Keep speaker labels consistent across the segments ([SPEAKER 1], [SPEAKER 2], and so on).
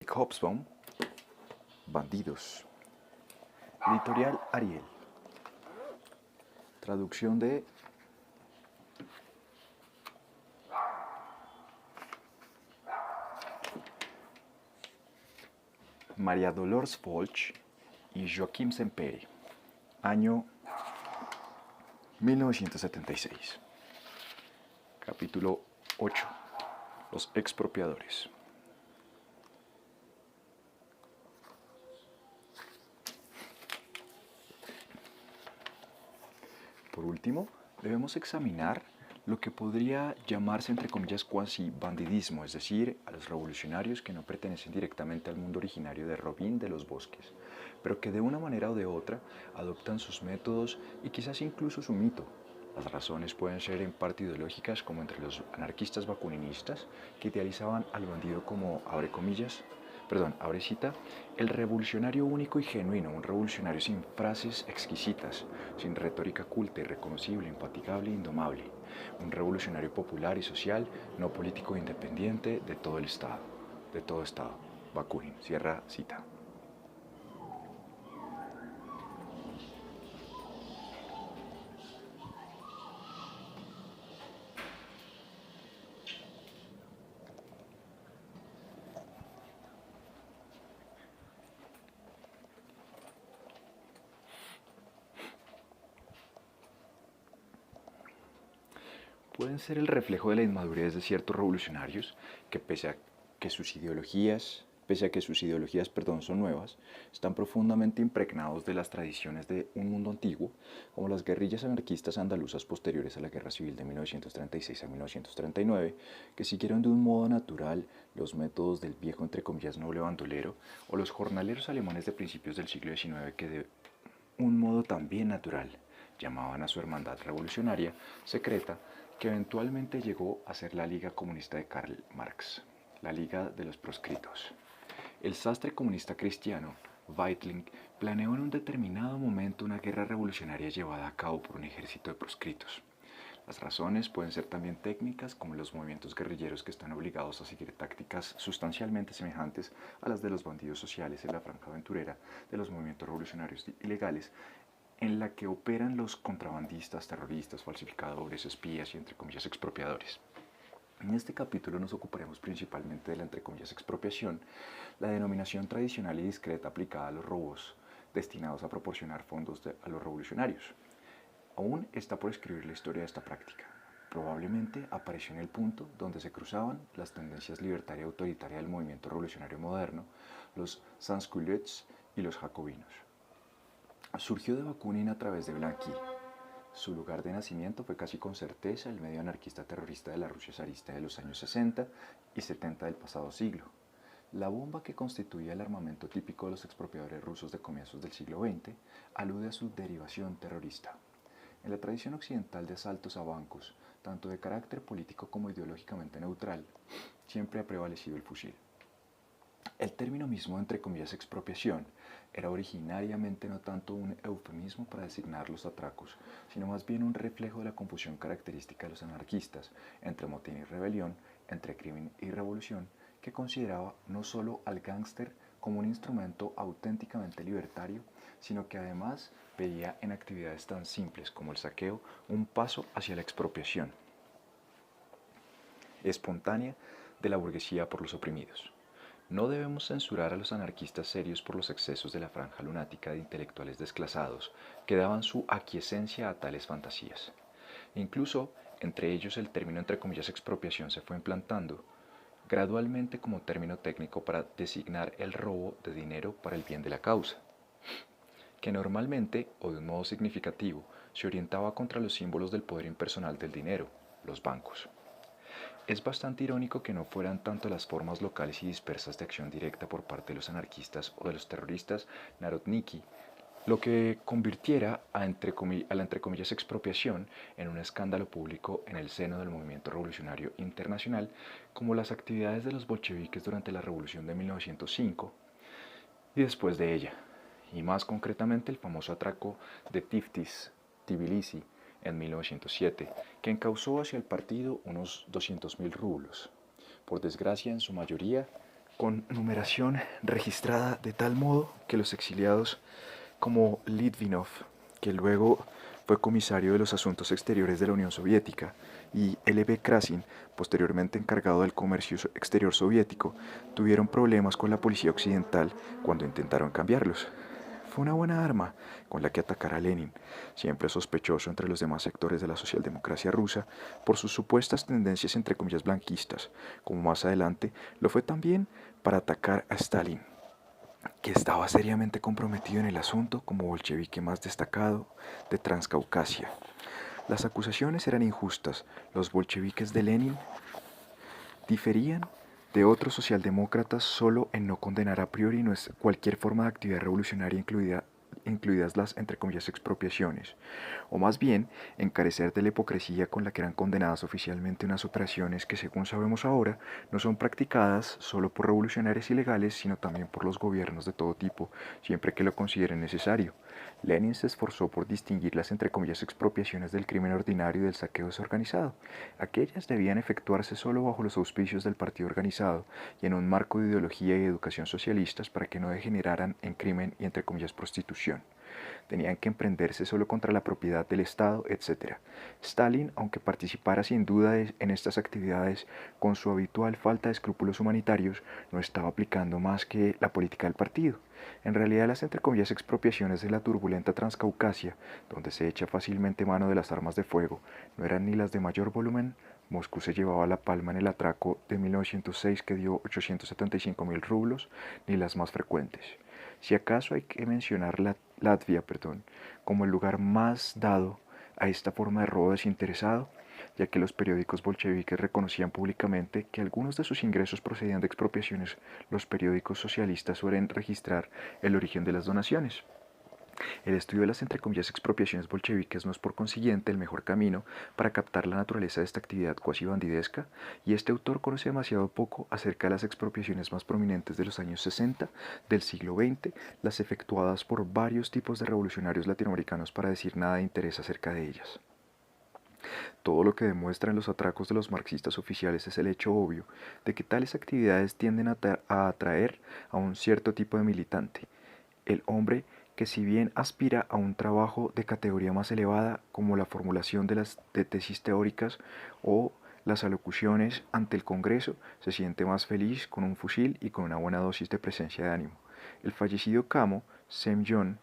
[SPEAKER 1] Frederick Hobsbawm, Bandidos. Editorial Ariel. Traducción de María Dolors Folch y Joaquim Sempere. Año 1976. Capítulo 8. Los expropiadores. Por último, debemos examinar lo que podría llamarse entre comillas cuasi bandidismo, es decir, a los revolucionarios que no pertenecen directamente al mundo originario de Robin de los Bosques, pero que de una manera o de otra adoptan sus métodos y quizás incluso su mito. Las razones pueden ser en parte ideológicas, como entre los anarquistas bakuninistas, que idealizaban al bandido como, abre cita, el revolucionario único y genuino, un revolucionario sin frases exquisitas, sin retórica culta, irreconocible, infatigable e indomable, un revolucionario popular y social, no político e independiente de todo Estado. Bakunin, cierra cita. Pueden ser el reflejo de la inmadurez de ciertos revolucionarios que pese a que sus ideologías son nuevas, están profundamente impregnados de las tradiciones de un mundo antiguo, como las guerrillas anarquistas andaluzas posteriores a la Guerra Civil de 1936 a 1939, que siguieron de un modo natural los métodos del viejo entre comillas noble bandolero, o los jornaleros alemanes de principios del siglo XIX que de un modo también natural llamaban a su hermandad revolucionaria secreta que eventualmente llegó a ser la Liga Comunista de Karl Marx, la Liga de los Proscritos. El sastre comunista cristiano, Weitling, planeó en un determinado momento una guerra revolucionaria llevada a cabo por un ejército de proscritos. Las razones pueden ser también técnicas, como los movimientos guerrilleros que están obligados a seguir tácticas sustancialmente semejantes a las de los bandidos sociales en la franja aventurera de los movimientos revolucionarios ilegales, en la que operan los contrabandistas, terroristas, falsificadores, espías y entre comillas expropiadores. En este capítulo nos ocuparemos principalmente de la entre comillas expropiación, la denominación tradicional y discreta aplicada a los robos destinados a proporcionar fondos a los revolucionarios. Aún está por escribir la historia de esta práctica. Probablemente apareció en el punto donde se cruzaban las tendencias libertaria y autoritaria del movimiento revolucionario moderno, los sans-culottes y los jacobinos. Surgió de Bakunin a través de Blanqui. Su lugar de nacimiento fue casi con certeza el medio anarquista terrorista de la Rusia zarista de los años 60 y 70 del pasado siglo. La bomba que constituía el armamento típico de los expropiadores rusos de comienzos del siglo XX alude a su derivación terrorista. En la tradición occidental de asaltos a bancos, tanto de carácter político como ideológicamente neutral, siempre ha prevalecido el fusil. El término mismo, entre comillas, expropiación, era originariamente no tanto un eufemismo para designar los atracos, sino más bien un reflejo de la confusión característica de los anarquistas entre motín y rebelión, entre crimen y revolución, que consideraba no solo al gángster como un instrumento auténticamente libertario, sino que además veía en actividades tan simples como el saqueo un paso hacia la expropiación espontánea de la burguesía por los oprimidos. No debemos censurar a los anarquistas serios por los excesos de la franja lunática de intelectuales desclasados que daban su aquiescencia a tales fantasías. Incluso entre ellos el término entre comillas expropiación se fue implantando gradualmente como término técnico para designar el robo de dinero para el bien de la causa, que normalmente o de un modo significativo se orientaba contra los símbolos del poder impersonal del dinero, los bancos. Es bastante irónico que no fueran tanto las formas locales y dispersas de acción directa por parte de los anarquistas o de los terroristas narodniki lo que convirtiera a la entre comillas expropiación en un escándalo público en el seno del movimiento revolucionario internacional, como las actividades de los bolcheviques durante la revolución de 1905 y después de ella, y más concretamente el famoso atraco de Tiflis, Tbilisi, en 1907, que encausó hacia el partido unos 200.000 rublos, por desgracia en su mayoría con numeración registrada de tal modo que los exiliados como Litvinov, que luego fue comisario de los asuntos exteriores de la Unión Soviética, y L.B. Krasin, posteriormente encargado del comercio exterior soviético, tuvieron problemas con la policía occidental cuando intentaron cambiarlos. Fue una buena arma con la que atacar a Lenin, siempre sospechoso entre los demás sectores de la socialdemocracia rusa por sus supuestas tendencias entre comillas blanquistas, como más adelante lo fue también para atacar a Stalin, que estaba seriamente comprometido en el asunto como bolchevique más destacado de Transcaucasia. Las acusaciones eran injustas. Los bolcheviques de Lenin diferían de otros socialdemócratas solo en no condenar a priori cualquier forma de actividad revolucionaria, incluidas las, entre comillas, expropiaciones, o más bien encarecer de la hipocresía con la que eran condenadas oficialmente unas operaciones que, según sabemos ahora, no son practicadas solo por revolucionarios ilegales, sino también por los gobiernos de todo tipo, siempre que lo consideren necesario. Lenin se esforzó por distinguir las, entre comillas, expropiaciones del crimen ordinario y del saqueo desorganizado. Aquellas debían efectuarse solo bajo los auspicios del partido organizado y en un marco de ideología y educación socialistas para que no degeneraran en crimen y, entre comillas, prostitución. Tenían que emprenderse solo contra la propiedad del Estado, etc. Stalin, aunque participara sin duda en estas actividades con su habitual falta de escrúpulos humanitarios, no estaba aplicando más que la política del partido. En realidad, las entre comillas expropiaciones de la turbulenta Transcaucasia, donde se echa fácilmente mano de las armas de fuego, no eran ni las de mayor volumen. Moscú se llevaba la palma en el atraco de 1906 que dio 875.000 rublos, ni las más frecuentes. Si acaso hay que mencionar Latvia, como el lugar más dado a esta forma de robo desinteresado, ya que los periódicos bolcheviques reconocían públicamente que algunos de sus ingresos procedían de expropiaciones. Los periódicos socialistas suelen registrar el origen de las donaciones. El estudio de las, entre comillas, expropiaciones bolcheviques no es por consiguiente el mejor camino para captar la naturaleza de esta actividad cuasi bandidesca, y este autor conoce demasiado poco acerca de las expropiaciones más prominentes de los años 60 del siglo XX, las efectuadas por varios tipos de revolucionarios latinoamericanos, para decir nada de interés acerca de ellas. Todo lo que demuestran los atracos de los marxistas oficiales es el hecho obvio de que tales actividades tienden a atraer a un cierto tipo de militante, el hombre que, si bien aspira a un trabajo de categoría más elevada, como la formulación de tesis teóricas o las alocuciones ante el Congreso, se siente más feliz con un fusil y con una buena dosis de presencia de ánimo. El fallecido Camo, Semyon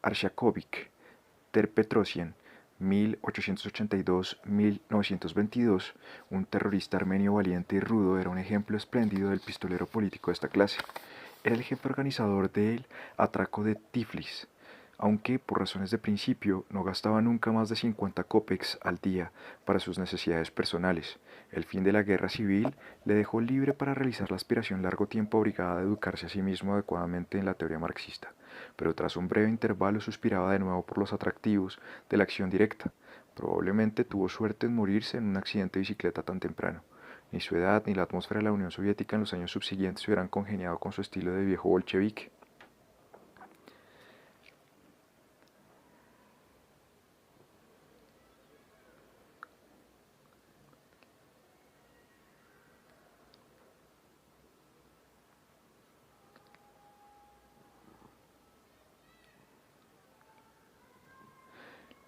[SPEAKER 1] Arshakovich Ter-Petrosian, 1882-1922, un terrorista armenio valiente y rudo, era un ejemplo espléndido del pistolero político de esta clase. Era el jefe organizador del atraco de Tiflis, aunque por razones de principio no gastaba nunca más de 50 kopecks al día para sus necesidades personales. El fin de la guerra civil le dejó libre para realizar la aspiración largo tiempo obligada de educarse a sí mismo adecuadamente en la teoría marxista, pero tras un breve intervalo suspiraba de nuevo por los atractivos de la acción directa. Probablemente tuvo suerte en morirse en un accidente de bicicleta tan temprano. Ni su edad ni la atmósfera de la Unión Soviética en los años subsiguientes hubieran congeniado con su estilo de viejo bolchevique.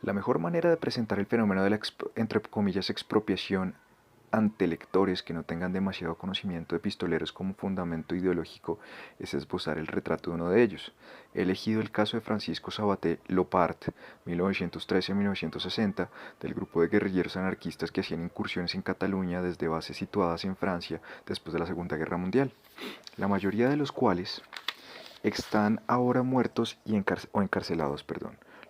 [SPEAKER 1] La mejor manera de presentar el fenómeno de la, entre comillas, expropiación ante lectores que no tengan demasiado conocimiento de pistoleros como fundamento ideológico es esbozar el retrato de uno de ellos. He elegido el caso de Francisco Sabaté Lopart, 1913-1960, del grupo de guerrilleros anarquistas que hacían incursiones en Cataluña desde bases situadas en Francia después de la Segunda Guerra Mundial, la mayoría de los cuales están ahora muertos o encarcelados.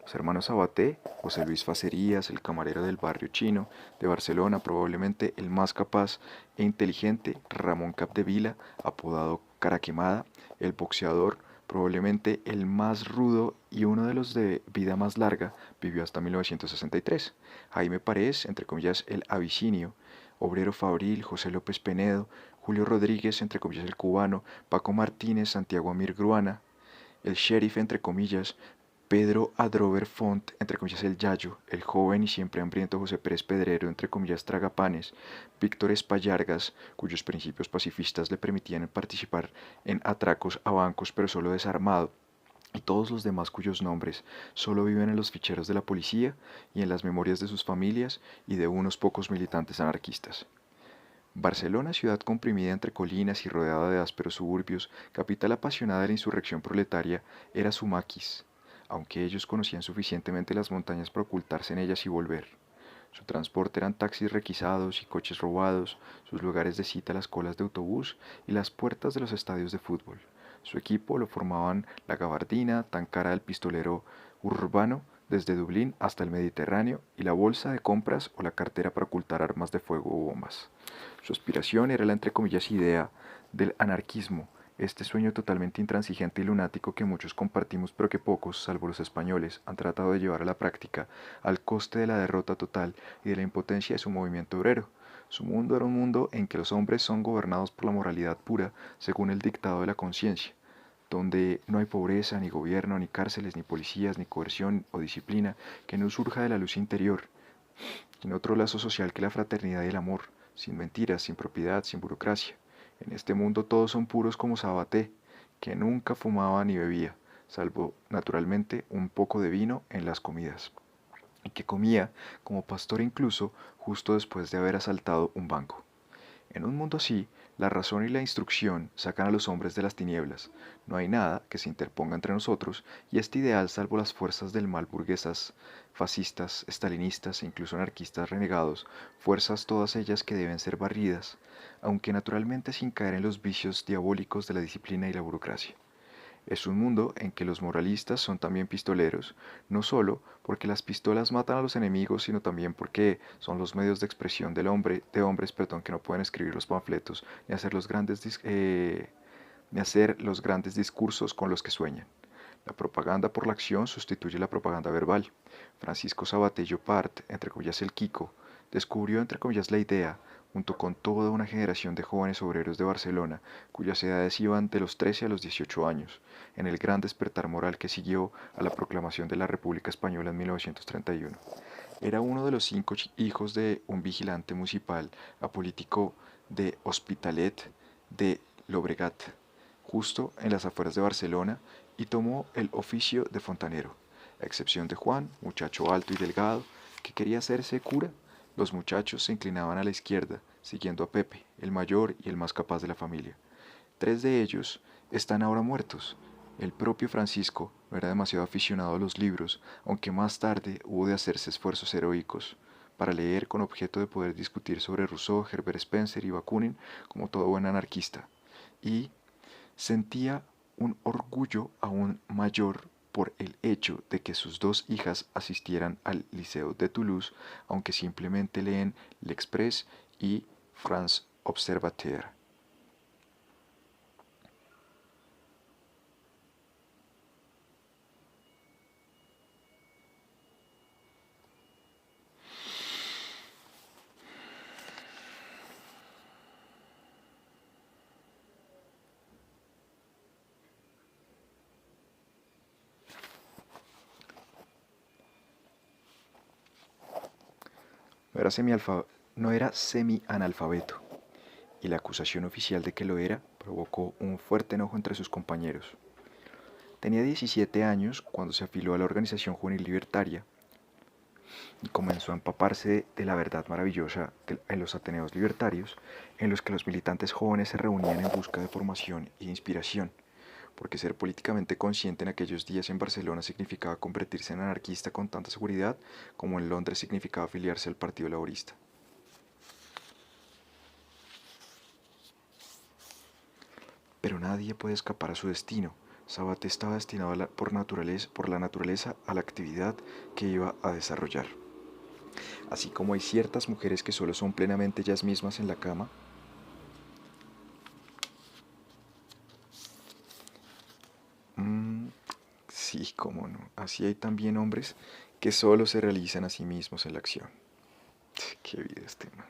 [SPEAKER 1] Los hermanos Sabaté, José Luis Facerías, el camarero del barrio chino de Barcelona, probablemente el más capaz e inteligente, Ramón Capdevila, apodado Cara Quemada, el boxeador, probablemente el más rudo y uno de los de vida más larga, vivió hasta 1963. Jaime Parés, entre comillas el Abisinio, obrero fabril, José López Penedo, Julio Rodríguez, entre comillas el cubano, Paco Martínez, Santiago Amir Gruana, el sheriff, entre comillas, Pedro Adrover Font, entre comillas el Yayo, el joven y siempre hambriento José Pérez Pedrero, entre comillas Tragapanes, Víctor Espallargas, cuyos principios pacifistas le permitían participar en atracos a bancos pero solo desarmado, y todos los demás cuyos nombres solo viven en los ficheros de la policía y en las memorias de sus familias y de unos pocos militantes anarquistas. Barcelona, ciudad comprimida entre colinas y rodeada de ásperos suburbios, capital apasionada de la insurrección proletaria, era su maquis, aunque ellos conocían suficientemente las montañas para ocultarse en ellas y volver. Su transporte eran taxis requisados y coches robados, sus lugares de cita las colas de autobús y las puertas de los estadios de fútbol. Su equipo lo formaban la gabardina, tan cara del pistolero urbano, desde Dublín hasta el Mediterráneo, y la bolsa de compras o la cartera para ocultar armas de fuego o bombas. Su aspiración era la entre comillas idea del anarquismo, este sueño totalmente intransigente y lunático que muchos compartimos pero que pocos, salvo los españoles, han tratado de llevar a la práctica al coste de la derrota total y de la impotencia de su movimiento obrero. Su mundo era un mundo en que los hombres son gobernados por la moralidad pura según el dictado de la conciencia, donde no hay pobreza, ni gobierno, ni cárceles, ni policías, ni coerción o disciplina que no surja de la luz interior, en otro lazo social que la fraternidad y el amor, sin mentiras, sin propiedad, sin burocracia. En este mundo todos son puros como Sabaté, que nunca fumaba ni bebía, salvo naturalmente un poco de vino en las comidas, y que comía como pastor incluso justo después de haber asaltado un banco. En un mundo así, la razón y la instrucción sacan a los hombres de las tinieblas. No hay nada que se interponga entre nosotros y este ideal, salvo las fuerzas del mal burguesas, fascistas, estalinistas e incluso anarquistas renegados, fuerzas todas ellas que deben ser barridas, aunque naturalmente sin caer en los vicios diabólicos de la disciplina y la burocracia. Es un mundo en que los moralistas son también pistoleros, no solo porque las pistolas matan a los enemigos, sino también porque son los medios de expresión de hombres, que no pueden escribir los panfletos ni hacer ni hacer los grandes discursos con los que sueñan. La propaganda por la acción sustituye la propaganda verbal. Francisco Sabaté Llopart, entre comillas el Kiko, descubrió entre comillas la idea, junto con toda una generación de jóvenes obreros de Barcelona, cuyas edades iban de los 13 a los 18 años, en el gran despertar moral que siguió a la proclamación de la República Española en 1931. Era uno de los 5 hijos de un vigilante municipal apolítico de Hospitalet de Llobregat, justo en las afueras de Barcelona, y tomó el oficio de fontanero. A excepción de Juan, muchacho alto y delgado, que quería hacerse cura, los muchachos se inclinaban a la izquierda, siguiendo a Pepe, el mayor y el más capaz de la familia. 3 de ellos están ahora muertos. El propio Francisco no era demasiado aficionado a los libros, aunque más tarde hubo de hacerse esfuerzos heroicos para leer con objeto de poder discutir sobre Rousseau, Herbert Spencer y Bakunin como todo buen anarquista. Y sentía un orgullo aún mayor por el hecho de que sus 2 hijas asistieran al Liceo de Toulouse, aunque simplemente leen L'Express y France Observateur. No era, no era semi-analfabeto, y la acusación oficial de que lo era provocó un fuerte enojo entre sus compañeros. Tenía 17 años cuando se afilió a la organización juvenil libertaria y comenzó a empaparse de la verdad maravillosa en los Ateneos libertarios, en los que los militantes jóvenes se reunían en busca de formación e inspiración, porque ser políticamente consciente en aquellos días en Barcelona significaba convertirse en anarquista con tanta seguridad como en Londres significaba afiliarse al Partido Laborista. Pero nadie puede escapar a su destino. Sabaté estaba destinado por la naturaleza a la actividad que iba a desarrollar. Así como hay ciertas mujeres que solo son plenamente ellas mismas en la cama, mmm, sí, cómo no, así hay también hombres que solo se realizan a sí mismos en la acción. Qué vida este man.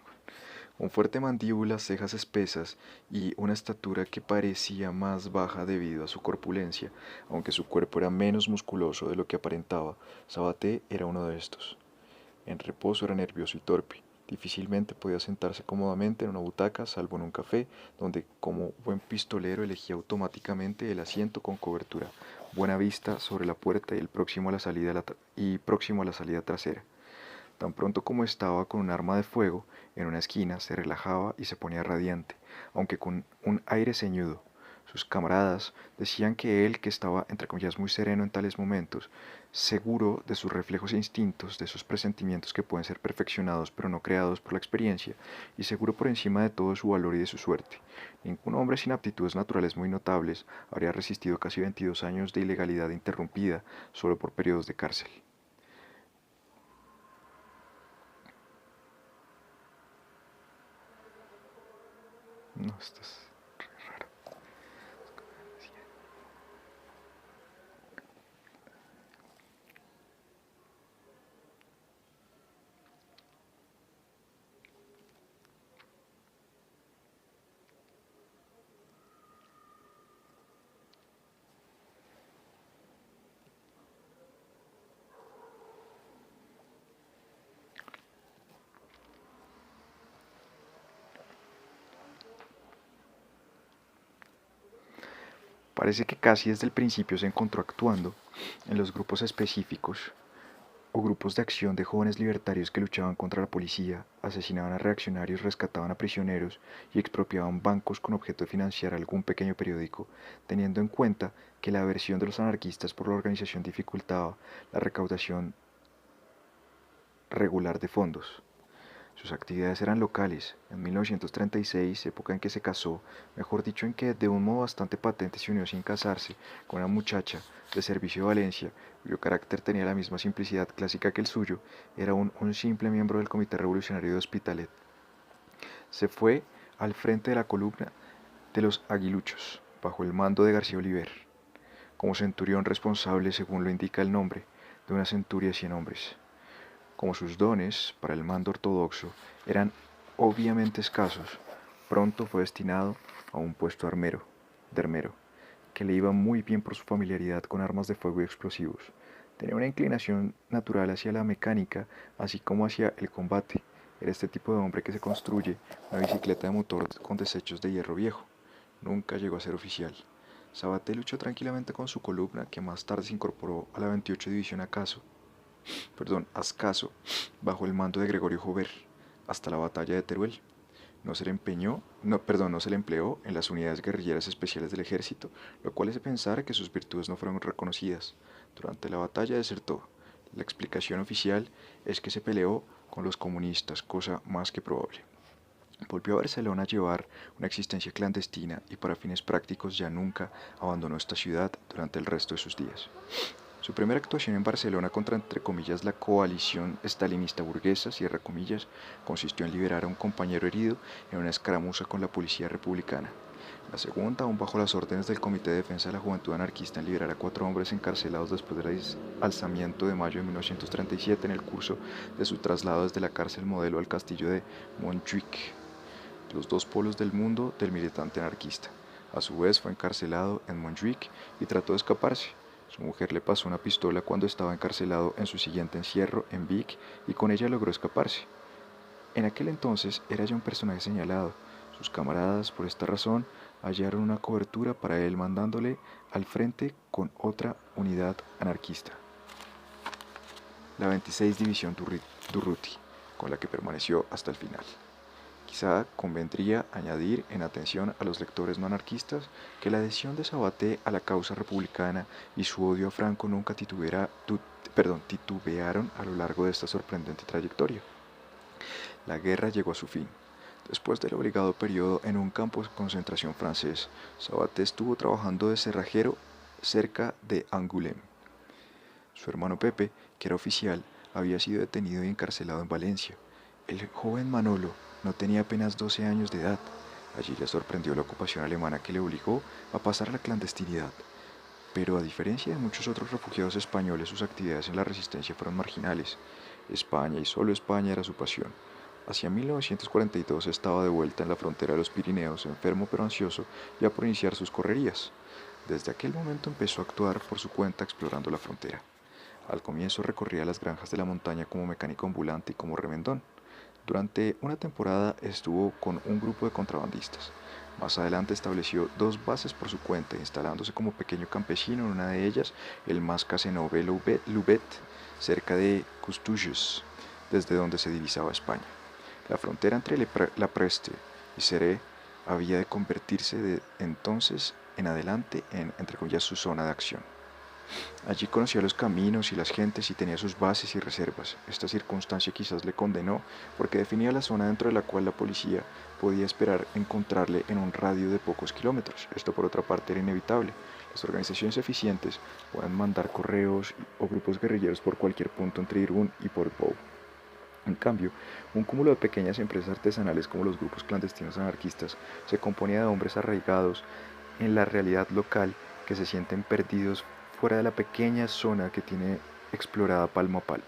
[SPEAKER 1] con fuerte mandíbula, cejas espesas y una estatura que parecía más baja debido a su corpulencia, aunque su cuerpo era menos musculoso de lo que aparentaba. Sabaté era uno de estos. En reposo era nervioso y torpe. Difícilmente podía sentarse cómodamente en una butaca, salvo en un café, donde como buen pistolero elegía automáticamente el asiento con cobertura, buena vista sobre la puerta y, próximo a la salida trasera. Tan pronto como estaba con un arma de fuego en una esquina, se relajaba y se ponía radiante, aunque con un aire ceñudo. Sus camaradas decían que él, que estaba entre comillas muy sereno en tales momentos, seguro de sus reflejos e instintos, de esos presentimientos que pueden ser perfeccionados pero no creados por la experiencia, y seguro por encima de todo de su valor y de su suerte. Ningún hombre sin aptitudes naturales muy notables habría resistido casi 22 años de ilegalidad interrumpida solo por periodos de cárcel. No, esto es raro. Parece que casi desde el principio se encontró actuando en los grupos específicos o grupos de acción de jóvenes libertarios que luchaban contra la policía, asesinaban a reaccionarios, rescataban a prisioneros y expropiaban bancos con objeto de financiar algún pequeño periódico, teniendo en cuenta que la aversión de los anarquistas por la organización dificultaba la recaudación regular de fondos. Sus actividades eran locales. En 1936, época en que se casó, mejor dicho en que de un modo bastante patente se unió sin casarse con una muchacha de servicio de Valencia, cuyo carácter tenía la misma simplicidad clásica que el suyo, era un simple miembro del Comité Revolucionario de Hospitalet. Se fue al frente de la columna de los aguiluchos, bajo el mando de García Oliver, como centurión responsable, según lo indica el nombre, de una centuria de 100 hombres. Como sus dones para el mando ortodoxo eran obviamente escasos, pronto fue destinado a un puesto de armero, que le iba muy bien por su familiaridad con armas de fuego y explosivos. Tenía una inclinación natural hacia la mecánica, así como hacia el combate. Era este tipo de hombre que se construye una bicicleta de motor con desechos de hierro viejo. Nunca llegó a ser oficial. Sabaté luchó tranquilamente con su columna, que más tarde se incorporó a la 28 División Ascaso, bajo el mando de Gregorio Jover, hasta la batalla de Teruel. No se le empleó en las unidades guerrilleras especiales del ejército, lo cual hace pensar que sus virtudes no fueron reconocidas. Durante la batalla desertó. La explicación oficial es que se peleó con los comunistas, cosa más que probable. Volvió a Barcelona a llevar una existencia clandestina y para fines prácticos ya nunca abandonó esta ciudad durante el resto de sus días. Su primera actuación en Barcelona contra, entre comillas, la coalición estalinista burguesa, cierra comillas, consistió en liberar a un compañero herido en una escaramuza con la policía republicana. La segunda, aún bajo las órdenes del Comité de Defensa de la Juventud Anarquista, en liberar a 4 hombres encarcelados después del alzamiento de mayo de 1937 en el curso de su traslado desde la cárcel Modelo al castillo de Montjuic, los dos polos del mundo del militante anarquista. A su vez fue encarcelado en Montjuic y trató de escaparse. Su mujer le pasó una pistola cuando estaba encarcelado en su siguiente encierro en Vic y con ella logró escaparse. En aquel entonces era ya un personaje señalado. Sus camaradas, por esta razón, hallaron una cobertura para él mandándole al frente con otra unidad anarquista, la 26 División Durruti, con la que permaneció hasta el final. Quizá convendría añadir, en atención a los lectores no anarquistas, que la adhesión de Sabaté a la causa republicana y su odio a Franco nunca titubearon a lo largo de esta sorprendente trayectoria. La guerra llegó a su fin. Después del obligado periodo en un campo de concentración francés, Sabaté estuvo trabajando de cerrajero cerca de Angoulême. Su hermano Pepe, que era oficial, había sido detenido y encarcelado en Valencia. El joven Manolo no tenía apenas 12 años de edad. Allí le sorprendió la ocupación alemana que le obligó a pasar a la clandestinidad. Pero a diferencia de muchos otros refugiados españoles, sus actividades en la resistencia fueron marginales. España y solo España era su pasión. Hacia 1942 estaba de vuelta en la frontera de los Pirineos, enfermo pero ansioso ya por iniciar sus correrías. Desde aquel momento empezó a actuar por su cuenta explorando la frontera. Al comienzo recorría las granjas de la montaña como mecánico ambulante y como remendón. Durante una temporada estuvo con un grupo de contrabandistas. Más adelante estableció dos bases por su cuenta, instalándose como pequeño campesino en una de ellas, el Mas Cazenove Loubet, cerca de Custouches, desde donde se divisaba España. La frontera entre La Preste y Seré había de convertirse de entonces en adelante en, entre comillas, su zona de acción. Allí conocía los caminos y las gentes y tenía sus bases y reservas. Esta circunstancia quizás le condenó porque definía la zona dentro de la cual la policía podía esperar encontrarle en un radio de pocos kilómetros. Esto por otra parte era inevitable. Las organizaciones eficientes pueden mandar correos o grupos guerrilleros por cualquier punto entre Irún y Port Bou. En cambio, un cúmulo de pequeñas empresas artesanales como los grupos clandestinos anarquistas se componía de hombres arraigados en la realidad local que se sienten perdidos fuera de la pequeña zona que tiene explorada palmo a palmo.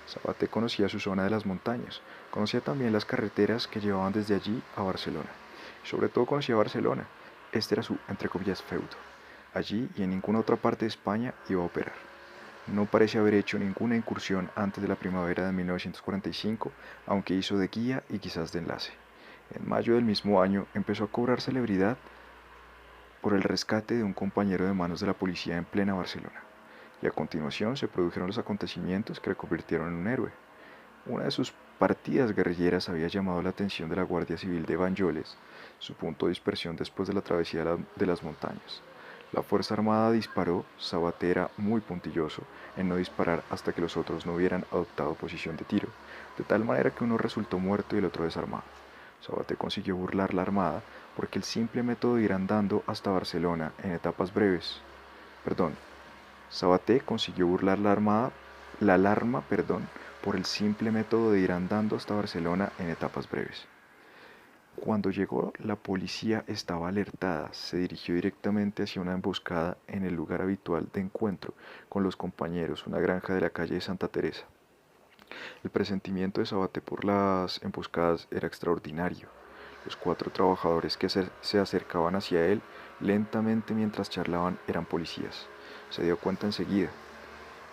[SPEAKER 1] Sabaté conocía su zona de las montañas, conocía también las carreteras que llevaban desde allí a Barcelona. Sobre todo conocía Barcelona. Este era su, entre comillas, feudo. Allí y en ninguna otra parte de España iba a operar. No parece haber hecho ninguna incursión antes de la primavera de 1945, aunque hizo de guía y quizás de enlace. En mayo del mismo año empezó a cobrar celebridad por el rescate de un compañero de manos de la policía en plena Barcelona, y a continuación se produjeron los acontecimientos que le convirtieron en un héroe. Una de sus partidas guerrilleras había llamado la atención de la Guardia Civil de Banyoles, su punto de dispersión después de la travesía de las montañas. La Fuerza Armada disparó, Sabaté era muy puntilloso en no disparar hasta que los otros no hubieran adoptado posición de tiro, de tal manera que uno resultó muerto y el otro desarmado. Sabaté consiguió burlar la armada porque el simple método de ir andando hasta Barcelona en etapas breves, perdón, Sabaté consiguió burlar la alarma, por el simple método de ir andando hasta Barcelona en etapas breves. Cuando llegó, la policía estaba alertada, se dirigió directamente hacia una emboscada en el lugar habitual de encuentro con los compañeros, una granja de la calle de Santa Teresa. El presentimiento de Sabaté por las emboscadas era extraordinario. Los cuatro trabajadores que se acercaban hacia él lentamente mientras charlaban eran policías. Se dio cuenta enseguida.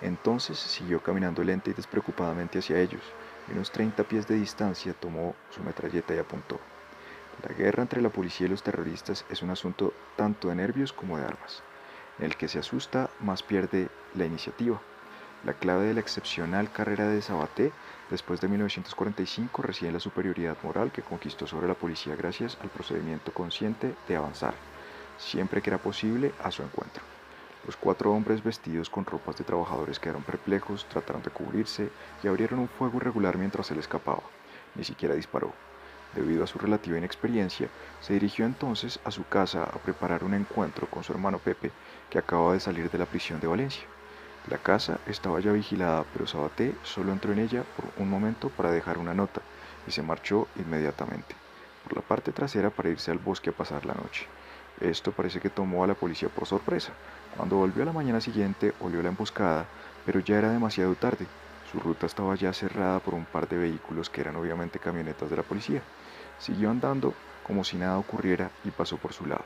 [SPEAKER 1] Entonces siguió caminando lenta y despreocupadamente hacia ellos. A unos 30 pies de distancia tomó su metralleta y apuntó. La guerra entre la policía y los terroristas es un asunto tanto de nervios como de armas. En el que se asusta más pierde la iniciativa. La clave de la excepcional carrera de Sabaté después de 1945 reside en la superioridad moral que conquistó sobre la policía gracias al procedimiento consciente de avanzar, siempre que era posible, a su encuentro. Los cuatro hombres vestidos con ropas de trabajadores quedaron perplejos, trataron de cubrirse y abrieron un fuego irregular mientras él escapaba. Ni siquiera disparó. Debido a su relativa inexperiencia, se dirigió entonces a su casa a preparar un encuentro con su hermano Pepe, que acababa de salir de la prisión de Valencia. La casa estaba ya vigilada, pero Sabaté solo entró en ella por un momento para dejar una nota y se marchó inmediatamente, por la parte trasera para irse al bosque a pasar la noche. Esto parece que tomó a la policía por sorpresa. Cuando volvió a la mañana siguiente, olió la emboscada, pero ya era demasiado tarde. Su ruta estaba ya cerrada por un par de vehículos que eran obviamente camionetas de la policía. Siguió andando como si nada ocurriera y pasó por su lado.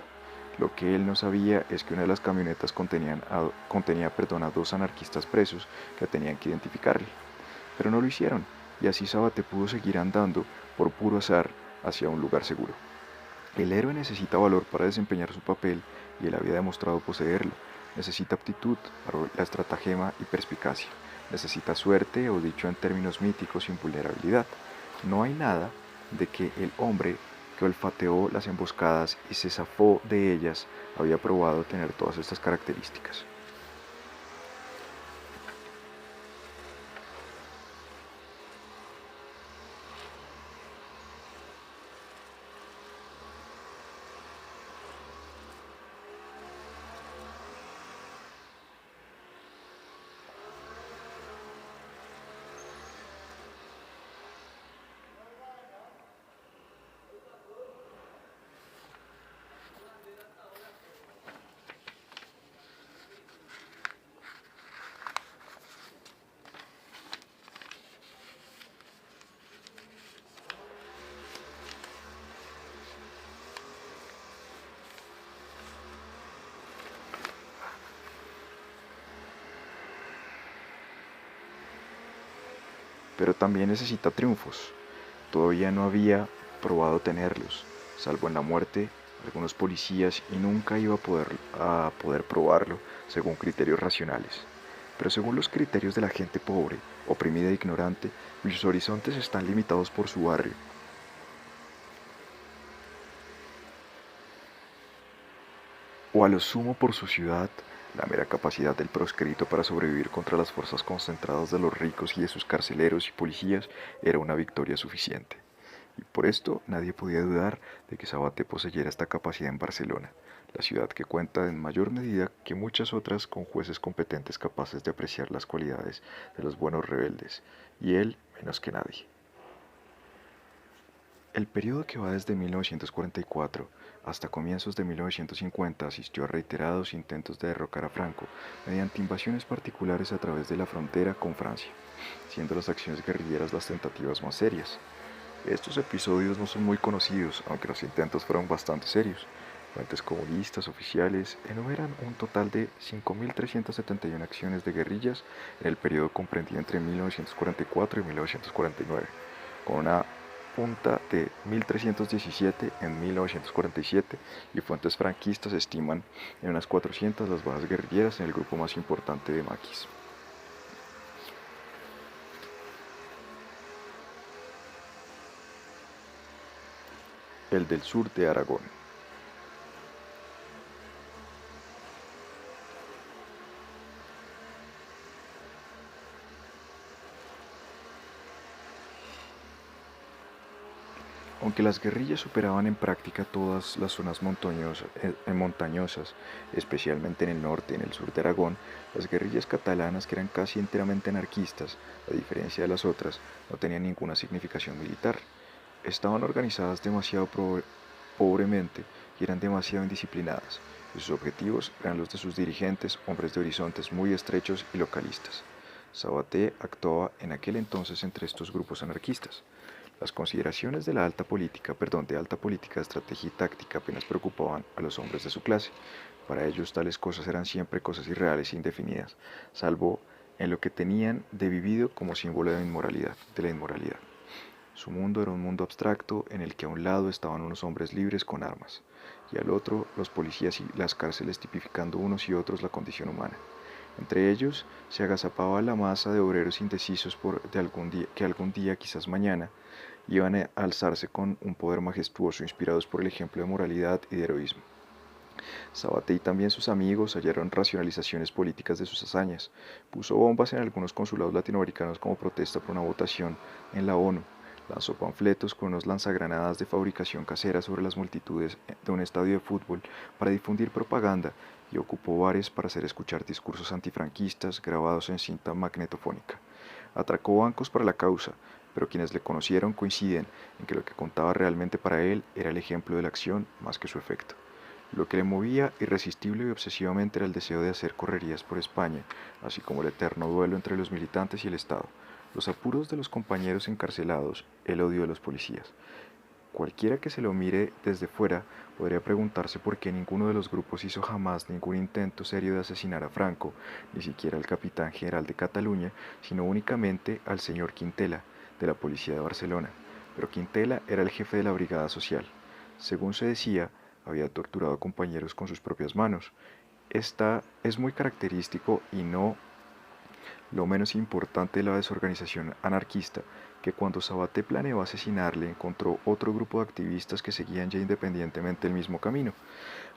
[SPEAKER 1] Lo que él no sabía es que una de las camionetas contenía a dos anarquistas presos que tenían que identificarle. Pero no lo hicieron, y así Sabaté pudo seguir andando por puro azar hacia un lugar seguro. El héroe necesita valor para desempeñar su papel y él había demostrado poseerlo. Necesita aptitud para la estratagema y perspicacia. Necesita suerte o dicho en términos míticos, invulnerabilidad. No hay nada de que el hombre que olfateó las emboscadas y se zafó de ellas había probado tener todas estas características. pero también necesita triunfos. Todavía no había probado tenerlos, salvo en la muerte de algunos policías, y nunca iba a poder probarlo según criterios racionales. Pero según los criterios de la gente pobre, oprimida e ignorante, cuyos horizontes están limitados por su barrio, o a lo sumo por su ciudad, la mera capacidad del proscrito para sobrevivir contra las fuerzas concentradas de los ricos y de sus carceleros y policías era una victoria suficiente. Y por esto nadie podía dudar de que Sabaté poseyera esta capacidad en Barcelona, la ciudad que cuenta en mayor medida que muchas otras con jueces competentes capaces de apreciar las cualidades de los buenos rebeldes, y él menos que nadie. El periodo que va desde 1944 hasta comienzos de 1950 asistió a reiterados intentos de derrocar a Franco mediante invasiones particulares a través de la frontera con Francia, siendo las acciones guerrilleras las tentativas más serias. Estos episodios no son muy conocidos, aunque los intentos fueron bastante serios. Fuentes comunistas oficiales enumeran un total de 5.371 acciones de guerrillas en el periodo comprendido entre 1944 y 1949, con una punta de 1.317 en 1947, y fuentes franquistas estiman en unas 400 las bajas guerrilleras en el grupo más importante de maquis. El del sur de Aragón. Aunque las guerrillas superaban en práctica todas las zonas montañosas, especialmente en el norte y en el sur de Aragón, las guerrillas catalanas, que eran casi enteramente anarquistas, a diferencia de las otras, no tenían ninguna significación militar. Estaban organizadas demasiado pobremente y eran demasiado indisciplinadas, y sus objetivos eran los de sus dirigentes, hombres de horizontes muy estrechos y localistas. Sabaté actuaba en aquel entonces entre estos grupos anarquistas. Las consideraciones de alta política, estrategia y táctica apenas preocupaban a los hombres de su clase. Para ellos tales cosas eran siempre cosas irreales e indefinidas, salvo en lo que tenían de vivido como símbolo de la inmoralidad. Su mundo era un mundo abstracto en el que a un lado estaban unos hombres libres con armas, y al otro los policías y las cárceles tipificando unos y otros la condición humana. Entre ellos se agazapaba la masa de obreros indecisos que algún día, quizás mañana, iban a alzarse con un poder majestuoso, inspirados por el ejemplo de moralidad y de heroísmo. Sabaté y también sus amigos hallaron racionalizaciones políticas de sus hazañas. Puso bombas en algunos consulados latinoamericanos como protesta por una votación en la ONU. Lanzó panfletos con unos lanzagranadas de fabricación casera sobre las multitudes de un estadio de fútbol para difundir propaganda, y ocupó bares para hacer escuchar discursos antifranquistas grabados en cinta magnetofónica. Atracó bancos para la causa, pero quienes le conocieron coinciden en que lo que contaba realmente para él era el ejemplo de la acción más que su efecto. Lo que le movía irresistible y obsesivamente era el deseo de hacer correrías por España, así como el eterno duelo entre los militantes y el Estado, los apuros de los compañeros encarcelados, el odio de los policías. Cualquiera que se lo mire desde fuera podría preguntarse por qué ninguno de los grupos hizo jamás ningún intento serio de asesinar a Franco, ni siquiera al capitán general de Cataluña, sino únicamente al señor Quintela, de la policía de Barcelona. Pero Quintela era el jefe de la brigada social. Según se decía, había torturado a compañeros con sus propias manos. Esta es muy característico y no lo menos importante de la desorganización anarquista, que cuando Sabaté planeó asesinarle encontró otro grupo de activistas que seguían ya independientemente el mismo camino.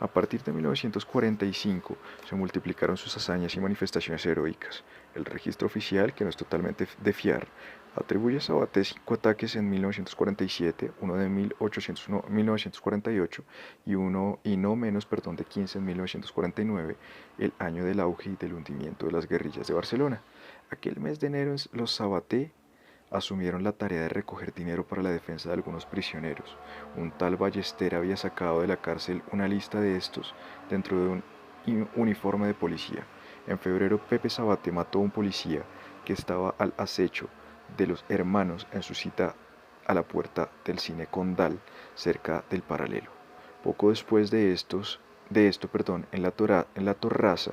[SPEAKER 1] A partir de 1945 se multiplicaron sus hazañas y manifestaciones heroicas. El registro oficial, que no es totalmente de fiar, atribuye a Sabaté 5 ataques en 1947, uno de 1948 y no menos de 15 en 1949, el año del auge y del hundimiento de las guerrillas de Barcelona. Aquel mes de enero los Sabaté asumieron la tarea de recoger dinero para la defensa de algunos prisioneros. Un tal Ballester había sacado de la cárcel una lista de estos dentro de un uniforme de policía. En febrero, Pepe Sabaté mató a un policía que estaba al acecho de los hermanos en su cita a la puerta del cine Condal, cerca del Paralelo. Poco después de esto, en la Torraza,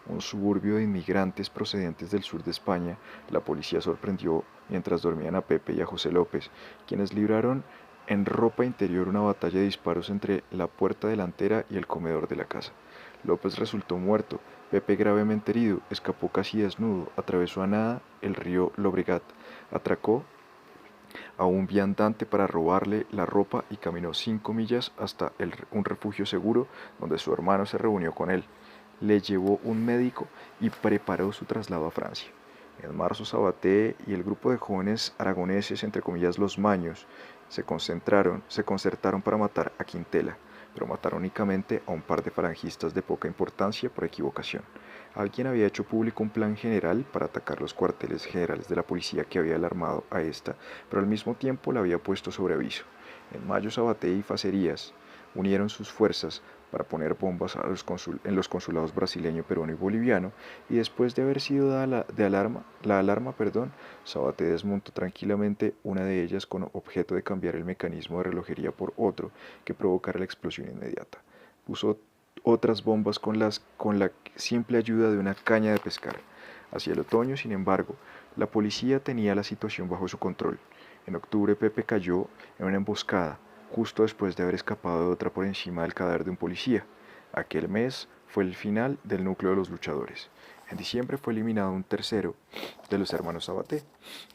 [SPEAKER 1] un suburbio de inmigrantes procedentes del sur de España, la policía sorprendió mientras dormían a Pepe y a José López, quienes libraron en ropa interior una batalla de disparos entre la puerta delantera y el comedor de la casa. López resultó muerto, Pepe gravemente herido, escapó casi desnudo, atravesó a nada el río Llobregat, atracó a un viandante para robarle la ropa y caminó 5 millas hasta un refugio seguro donde su hermano se reunió con él. Le llevó un médico y preparó su traslado a Francia. En marzo Sabaté y el grupo de jóvenes aragoneses, entre comillas los maños, se concertaron para matar a Quintela, pero mataron únicamente a un par de falangistas de poca importancia por equivocación. Alguien había hecho público un plan general para atacar los cuarteles generales de la policía que había alarmado a esta, pero al mismo tiempo la había puesto sobre aviso. En mayo Sabaté y Facerías unieron sus fuerzas para poner bombas en los consulados brasileño, peruano y boliviano, y después de haber sido dada la alarma, Sabaté desmontó tranquilamente una de ellas con objeto de cambiar el mecanismo de relojería por otro que provocara la explosión inmediata. Puso otras bombas con la simple ayuda de una caña de pescar. Hacia el otoño, sin embargo, la policía tenía la situación bajo su control. En octubre Pepe cayó en una emboscada, justo después de haber escapado de otra por encima del cadáver de un policía. Aquel mes fue el final del núcleo de los luchadores. En diciembre fue eliminado un tercero de los hermanos Sabaté.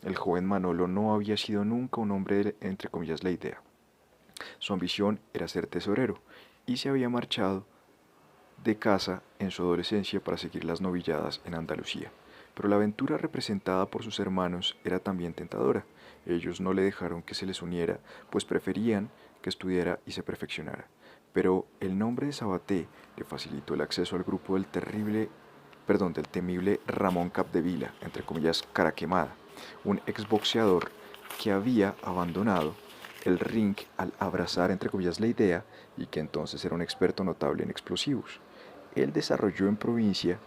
[SPEAKER 1] El joven Manolo no había sido nunca un hombre de, entre comillas, la idea. Su ambición era ser tesorero y se había marchado de casa en su adolescencia para seguir las novilladas en Andalucía. Pero la aventura representada por sus hermanos era también tentadora. Ellos no le dejaron que se les uniera, pues preferían que estudiara y se perfeccionara. Pero el nombre de Sabaté le facilitó el acceso al grupo del temible Ramón Capdevila, entre comillas, cara quemada, un exboxeador que había abandonado el ring al abrazar, entre comillas, la idea y que entonces era un experto notable en explosivos. Él desarrolló en provincia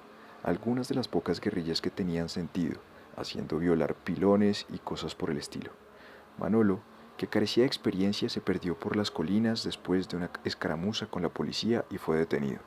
[SPEAKER 1] algunas de las pocas guerrillas que tenían sentido, haciendo violar pilones y cosas por el estilo. Manolo, que carecía de experiencia, se perdió por las colinas después de una escaramuza con la policía y fue detenido.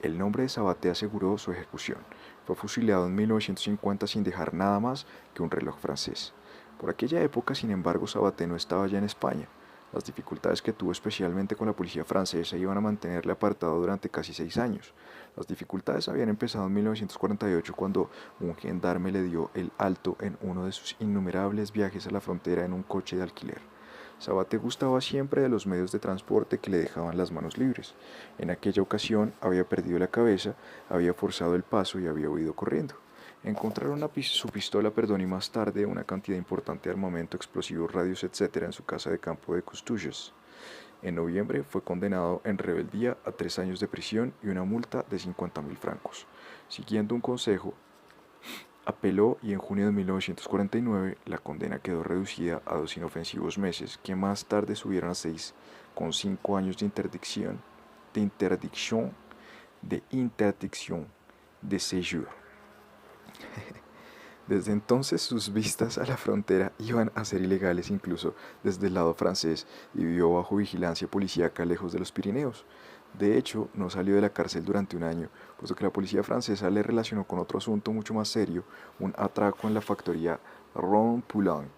[SPEAKER 1] El nombre de Sabaté aseguró su ejecución. Fue fusilado en 1950 sin dejar nada más que un reloj francés. Por aquella época, sin embargo, Sabaté no estaba ya en España. Las dificultades que tuvo especialmente con la policía francesa iban a mantenerle apartado durante casi 6 años. Las dificultades habían empezado en 1948 cuando un gendarme le dio el alto en uno de sus innumerables viajes a la frontera en un coche de alquiler. Sabaté gustaba siempre de los medios de transporte que le dejaban las manos libres. En aquella ocasión había perdido la cabeza, había forzado el paso y había huido corriendo. Encontraron su pistola, y más tarde una cantidad importante de armamento, explosivos, radios, etc. en su casa de campo de Costulles. En noviembre fue condenado en rebeldía a 3 años de prisión y una multa de 50.000 francos. Siguiendo un consejo, apeló y en junio de 1949 la condena quedó reducida a 2 inofensivos meses, que más tarde subieron a 6, con 5 años de interdicción de séjour. Desde entonces sus vistas a la frontera iban a ser ilegales incluso desde el lado francés y vivió bajo vigilancia policíaca lejos de los Pirineos. De hecho, no salió de la cárcel durante un año, puesto que la policía francesa le relacionó con otro asunto mucho más serio, un atraco en la factoría Rond-Poulenc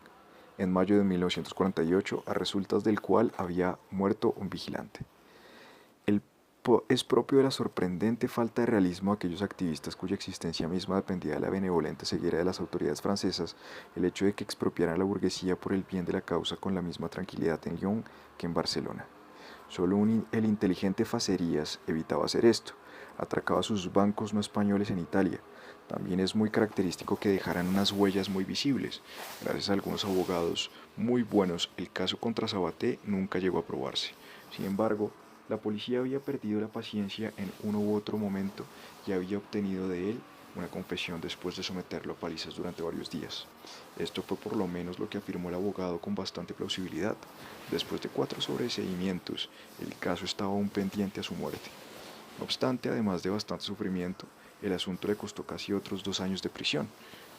[SPEAKER 1] en mayo de 1948, a resultas del cual había muerto un vigilante. Es propio de la sorprendente falta de realismo de aquellos activistas cuya existencia misma dependía de la benevolente ceguera de las autoridades francesas el hecho de que expropiaran a la burguesía por el bien de la causa con la misma tranquilidad en Lyon que en Barcelona. Solo el inteligente Facerías evitaba hacer esto, atracaba sus bancos no españoles en Italia. También es muy característico que dejaran unas huellas muy visibles. Gracias a algunos abogados muy buenos, el caso contra Sabaté nunca llegó a probarse. Sin embargo, la policía había perdido la paciencia en uno u otro momento y había obtenido de él una confesión después de someterlo a palizas durante varios días. Esto fue por lo menos lo que afirmó el abogado con bastante plausibilidad. Después de 4 sobreseimientos, el caso estaba aún pendiente a su muerte. No obstante, además de bastante sufrimiento, el asunto le costó casi otros 2 años de prisión.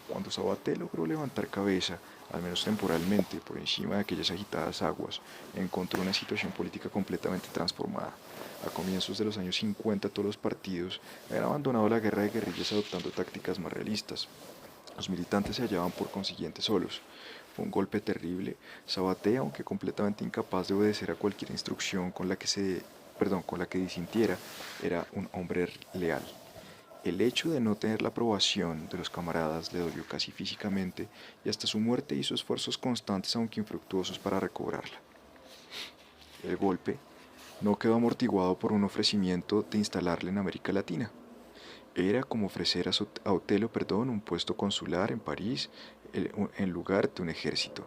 [SPEAKER 1] Cuando Sabaté logró levantar cabeza, al menos temporalmente, por encima de aquellas agitadas aguas, encontró una situación política completamente transformada. A comienzos de los años 50 todos los partidos habían abandonado la guerra de guerrillas adoptando tácticas más realistas. Los militantes se hallaban por consiguiente solos. Fue un golpe terrible. Sabaté, aunque completamente incapaz de obedecer a cualquier instrucción con la que disintiera, era un hombre leal. El hecho de no tener la aprobación de los camaradas le dolió casi físicamente y hasta su muerte hizo esfuerzos constantes aunque infructuosos para recobrarla. El golpe no quedó amortiguado por un ofrecimiento de instalarle en América Latina. Era como ofrecer a Otelo, un puesto consular en París en lugar de un ejército.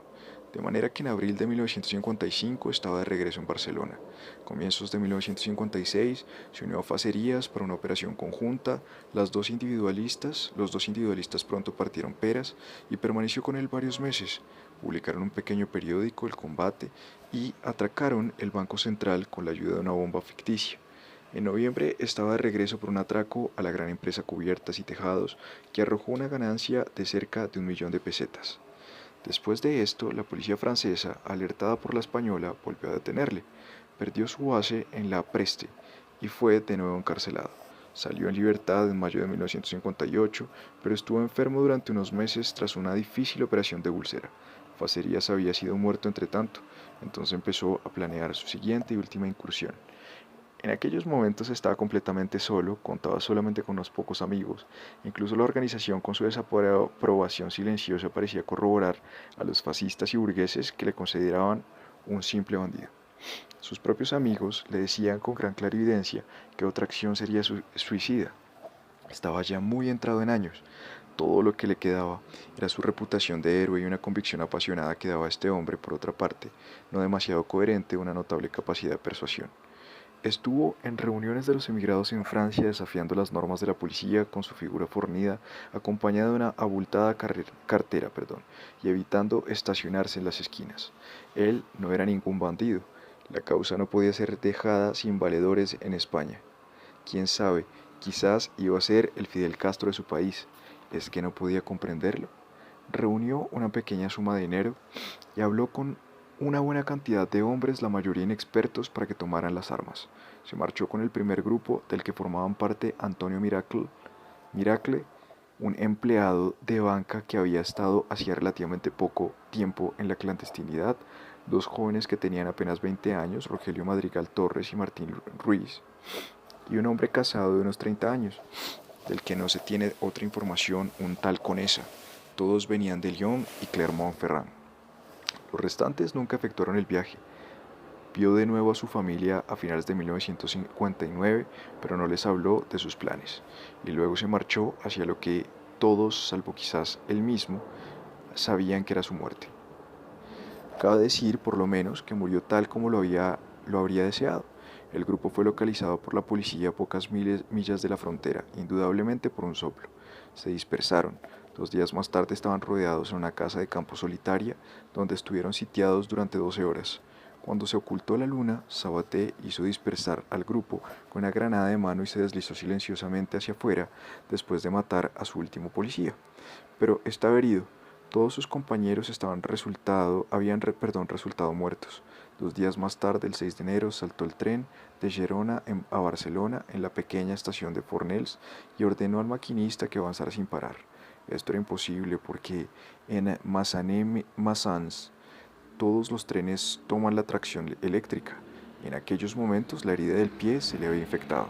[SPEAKER 1] De manera que en abril de 1955 estaba de regreso en Barcelona. A comienzos de 1956 se unió a Facerías para una operación conjunta. Los dos individualistas pronto partieron peras y permaneció con él varios meses. Publicaron un pequeño periódico, El Combate, y atracaron el Banco Central con la ayuda de una bomba ficticia. En noviembre estaba de regreso por un atraco a la gran empresa Cubiertas y Tejados, que arrojó una ganancia de cerca de 1 millón de pesetas. Después de esto, la policía francesa, alertada por la española, volvió a detenerle. Perdió su base en La Preste y fue de nuevo encarcelado. Salió en libertad en mayo de 1958, pero estuvo enfermo durante unos meses tras una difícil operación de úlcera. Facerías había sido muerto entre tanto, entonces empezó a planear su siguiente y última incursión. En aquellos momentos estaba completamente solo, contaba solamente con unos pocos amigos. Incluso la organización, con su desaprobación silenciosa, parecía corroborar a los fascistas y burgueses que le consideraban un simple bandido. Sus propios amigos le decían con gran clarividencia que otra acción sería suicida. Estaba ya muy entrado en años. Todo lo que le quedaba era su reputación de héroe y una convicción apasionada que daba a este hombre, por otra parte, no demasiado coherente, una notable capacidad de persuasión. Estuvo en reuniones de los emigrados en Francia desafiando las normas de la policía con su figura fornida, acompañada de una abultada cartera, y evitando estacionarse en las esquinas. Él no era ningún bandido. La causa no podía ser dejada sin valedores en España. Quién sabe, quizás iba a ser el Fidel Castro de su país. ¿Es que no podía comprenderlo? Reunió una pequeña suma de dinero y habló con una buena cantidad de hombres, la mayoría inexpertos, para que tomaran las armas. Se marchó con el primer grupo, del que formaban parte Antonio Miracle, un empleado de banca que había estado hacía relativamente poco tiempo en la clandestinidad, dos jóvenes que tenían apenas 20 años, Rogelio Madrigal Torres y Martín Ruiz, y un hombre casado de unos 30 años, del que no se tiene otra información, un tal Conesa. Todos venían de Lyon y Clermont-Ferrand. Los restantes nunca efectuaron el viaje. Vio de nuevo a su familia a finales de 1959, pero no les habló de sus planes, y luego se marchó hacia lo que todos, salvo quizás él mismo, sabían que era su muerte. Cabe decir, por lo menos, que murió tal como lo habría deseado. El grupo fue localizado por la policía a pocas millas de la frontera, indudablemente por un soplo. Se dispersaron. 2 días más tarde estaban rodeados en una casa de campo solitaria, donde estuvieron sitiados durante 12 horas. Cuando se ocultó la luna, Sabaté hizo dispersar al grupo con una granada de mano y se deslizó silenciosamente hacia afuera después de matar a su último policía. Pero estaba herido. Todos sus compañeros habían resultado muertos. 2 días más tarde, el 6 de enero, saltó el tren de Gerona a Barcelona en la pequeña estación de Fornells y ordenó al maquinista que avanzara sin parar. Esto era imposible porque en Massans todos los trenes toman la tracción eléctrica. En aquellos momentos la herida del pie se le había infectado.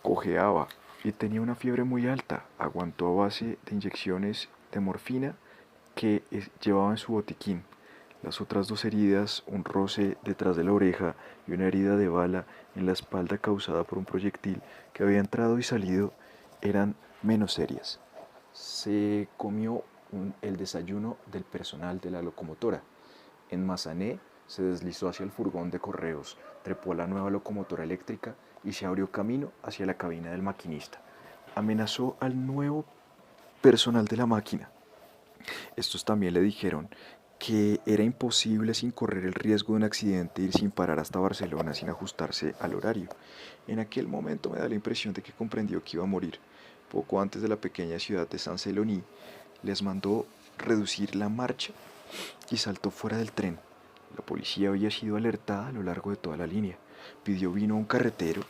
[SPEAKER 1] Cojeaba y tenía una fiebre muy alta. Aguantó a base de inyecciones de morfina que llevaba en su botiquín. Las otras 2 heridas, un roce detrás de la oreja y una herida de bala en la espalda causada por un proyectil que había entrado y salido, eran menos serias. Se comió el desayuno del personal de la locomotora. En Massanet se deslizó hacia el furgón de correos, trepó a la nueva locomotora eléctrica y se abrió camino hacia la cabina del maquinista. Amenazó al nuevo personal de la máquina. Estos también le dijeron que era imposible, sin correr el riesgo de un accidente, ir sin parar hasta Barcelona sin ajustarse al horario. En aquel momento me da la impresión de que comprendió que iba a morir. poco antes de la pequeña ciudad de Saint-Celony, les mandó reducir la marcha y saltó fuera del tren. La policía había sido alertada a lo largo de toda la línea. Pidió vino a un carretero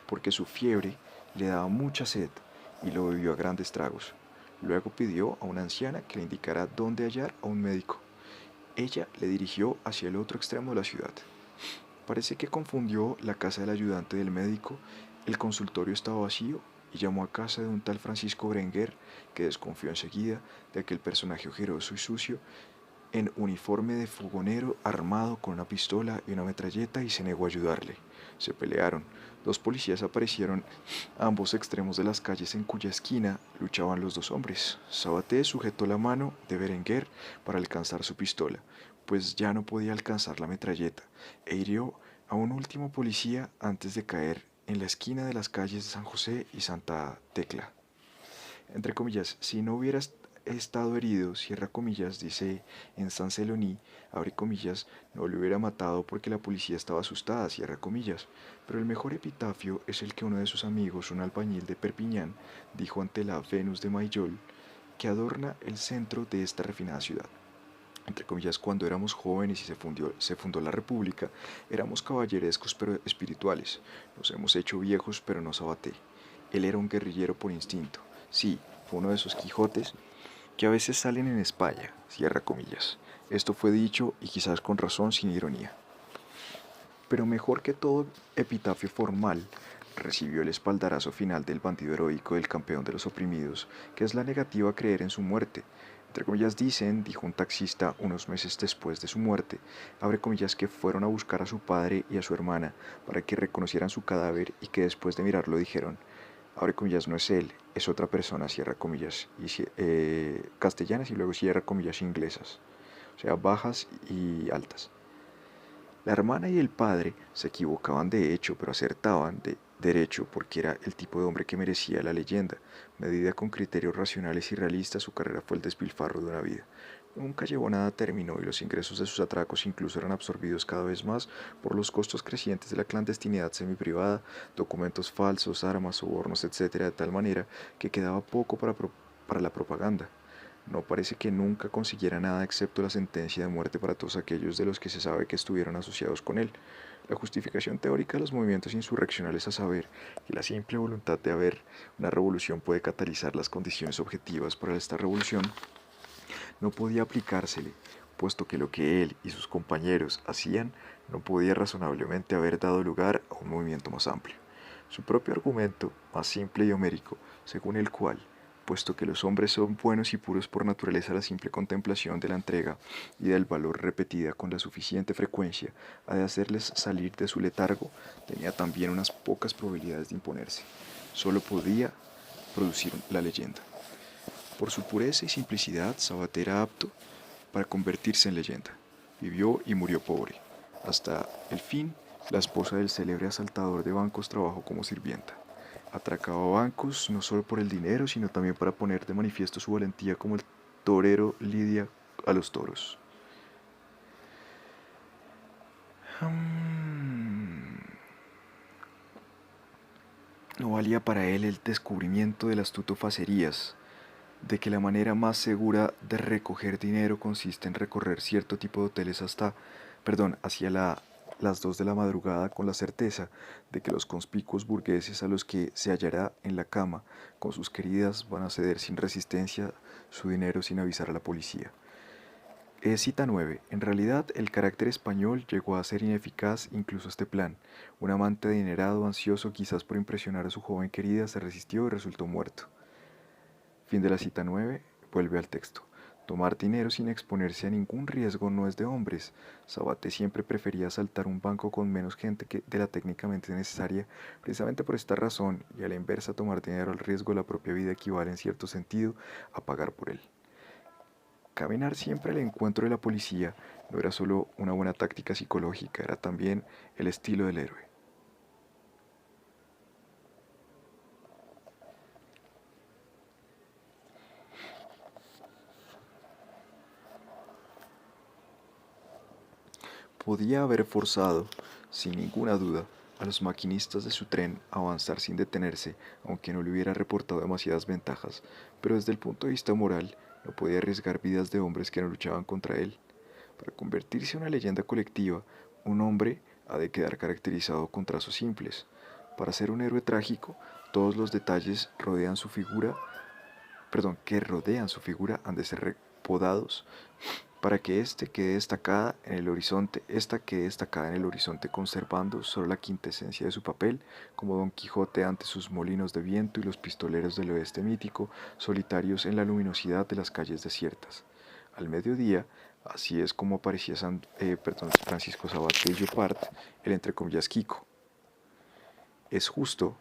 [SPEAKER 1] porque su fiebre le daba mucha sed y lo bebió a grandes tragos. Luego pidió a una anciana que le indicara dónde hallar a un médico. Ella le dirigió hacia el otro extremo de la ciudad. Parece que confundió la casa del ayudante del médico, el consultorio estaba vacío y llamó a casa de un tal Francisco Berenguer, que desconfió enseguida de aquel personaje ojeroso y sucio, en uniforme de fogonero, armado con una pistola y una metralleta, y se negó a ayudarle. Se pelearon. Dos policías aparecieron a ambos extremos de las calles en cuya esquina luchaban los dos hombres. Sabaté sujetó la mano de Berenguer para alcanzar su pistola, pues ya no podía alcanzar la metralleta, e hirió a un último policía antes de caer en la esquina de las calles de San José y Santa Tecla. Entre comillas, si no hubiera estado herido, cierra comillas, dice en Saint-Celony, abre comillas, no le hubiera matado porque la policía estaba asustada, cierra comillas. Pero el mejor epitafio es el que uno de sus amigos, un albañil de Perpiñán, dijo ante la Venus de Mayol, que adorna el centro de esta refinada ciudad. Entre comillas, cuando éramos jóvenes y se fundó la República, éramos caballerescos pero espirituales. Nos hemos hecho viejos pero no Sabaté. Él era un guerrillero por instinto. Sí, fue uno de esos Quijotes que a veces salen en España, cierra comillas. Esto fue dicho, y quizás con razón, sin ironía. Pero mejor que todo epitafio formal, recibió el espaldarazo final del bandido heroico del campeón de los oprimidos, que es la negativa a creer en su muerte. Entre comillas dicen, dijo un taxista unos meses después de su muerte, abre comillas, que fueron a buscar a su padre y a su hermana para que reconocieran su cadáver y que después de mirarlo dijeron, abre comillas, no es él, es otra persona, cierra comillas, castellanas y luego cierra comillas inglesas, o sea, bajas y altas. La hermana y el padre se equivocaban de hecho, pero acertaban de derecho porque era el tipo de hombre que merecía la leyenda. Medida con criterios racionales y realistas, su carrera fue el despilfarro de una vida. Nunca llevó nada a término y los ingresos de sus atracos incluso eran absorbidos cada vez más por los costos crecientes de la clandestinidad semiprivada, documentos falsos, armas, sobornos, etc., de tal manera que quedaba poco para la propaganda. No parece que nunca consiguiera nada excepto la sentencia de muerte para todos aquellos de los que se sabe que estuvieron asociados con él. La justificación teórica de los movimientos insurreccionales, a saber que la simple voluntad de haber una revolución puede catalizar las condiciones objetivas para esta revolución, no podía aplicársele, puesto que lo que él y sus compañeros hacían no podía razonablemente haber dado lugar a un movimiento más amplio. Su propio argumento, más simple y homérico, según el cual, puesto que los hombres son buenos y puros por naturaleza, la simple contemplación de la entrega y del valor repetida con la suficiente frecuencia ha de hacerles salir de su letargo, tenía también unas pocas probabilidades de imponerse. Solo podía producir la leyenda. Por su pureza y simplicidad, Sabaté era apto para convertirse en leyenda. Vivió y murió pobre. Hasta el fin, la esposa del célebre asaltador de bancos trabajó como sirvienta. Atracaba bancos no solo por el dinero, sino también para poner de manifiesto su valentía como el torero lidia a los toros. No valía para él el descubrimiento del astuto Facerías, de que la manera más segura de recoger dinero consiste en recorrer cierto tipo de hoteles hacia las 2 de la madrugada con la certeza de que los conspicuos burgueses a los que se hallará en la cama con sus queridas van a ceder sin resistencia su dinero sin avisar a la policía. Cita 9. En realidad, el carácter español llegó a ser ineficaz incluso este plan. Un amante adinerado, ansioso quizás por impresionar a su joven querida, se resistió y resultó muerto. Fin de la cita 9. Vuelve al texto. Tomar dinero sin exponerse a ningún riesgo no es de hombres. Sabaté siempre prefería asaltar un banco con menos gente que de la técnicamente necesaria, precisamente por esta razón, y a la inversa tomar dinero al riesgo de la propia vida equivale en cierto sentido a pagar por él. Caminar siempre al encuentro de la policía no era solo una buena táctica psicológica, era también el estilo del héroe. Podía haber forzado, sin ninguna duda, a los maquinistas de su tren a avanzar sin detenerse, aunque no le hubiera reportado demasiadas ventajas, pero desde el punto de vista moral no podía arriesgar vidas de hombres que no luchaban contra él. Para convertirse en una leyenda colectiva, un hombre ha de quedar caracterizado con trazos simples. Para ser un héroe trágico, todos los detalles que rodean su figura han de ser repodados para que esta quede destacada en el horizonte conservando solo la quintesencia de su papel, como Don Quijote ante sus molinos de viento y los pistoleros del oeste mítico, solitarios en la luminosidad de las calles desiertas. Al mediodía, así es como aparecía Francisco Sabaté Llopart, el entre comillas Quico. Es justo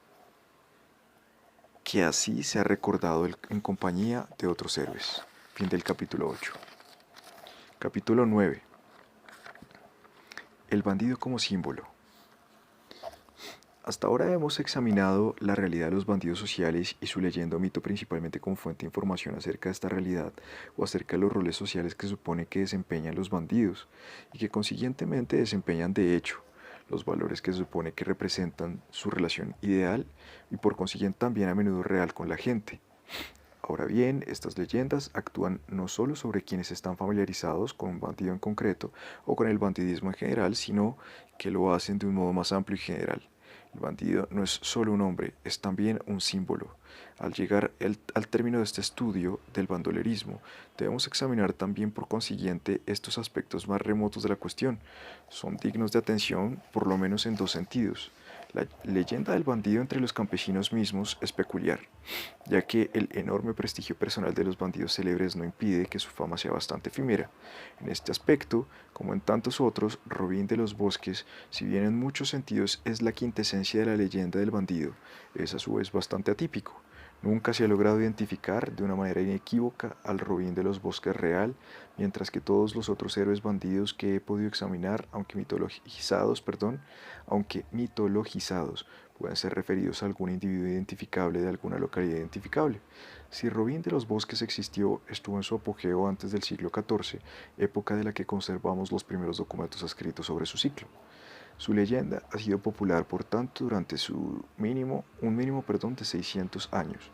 [SPEAKER 1] que así se ha recordado en compañía de otros héroes. Fin del capítulo 8. Capítulo 9. El bandido como símbolo. Hasta ahora hemos examinado la realidad de los bandidos sociales y su leyenda o mito principalmente como fuente de información acerca de esta realidad o acerca de los roles sociales que supone que desempeñan los bandidos y que consiguientemente desempeñan de hecho, los valores que se supone que representan su relación ideal y por consiguiente también a menudo real con la gente. Ahora bien, estas leyendas actúan no solo sobre quienes están familiarizados con un bandido en concreto o con el bandidismo en general, sino que lo hacen de un modo más amplio y general. El bandido no es solo un hombre, es también un símbolo. Al llegar al término de este estudio del bandolerismo, debemos examinar también por consiguiente estos aspectos más remotos de la cuestión. Son dignos de atención por lo menos en dos sentidos. La leyenda del bandido entre los campesinos mismos es peculiar, ya que el enorme prestigio personal de los bandidos célebres no impide que su fama sea bastante efímera. En este aspecto, como en tantos otros, Robin de los Bosques, si bien en muchos sentidos es la quintesencia de la leyenda del bandido, es a su vez bastante atípico. Nunca se ha logrado identificar de una manera inequívoca al Robin de los Bosques real, mientras que todos los otros héroes bandidos que he podido examinar, aunque mitologizados, pueden ser referidos a algún individuo identificable de alguna localidad identificable. Si Robin de los Bosques existió, estuvo en su apogeo antes del siglo XIV, época de la que conservamos los primeros documentos escritos sobre su ciclo. Su leyenda ha sido popular, por tanto, durante un mínimo de 600 años.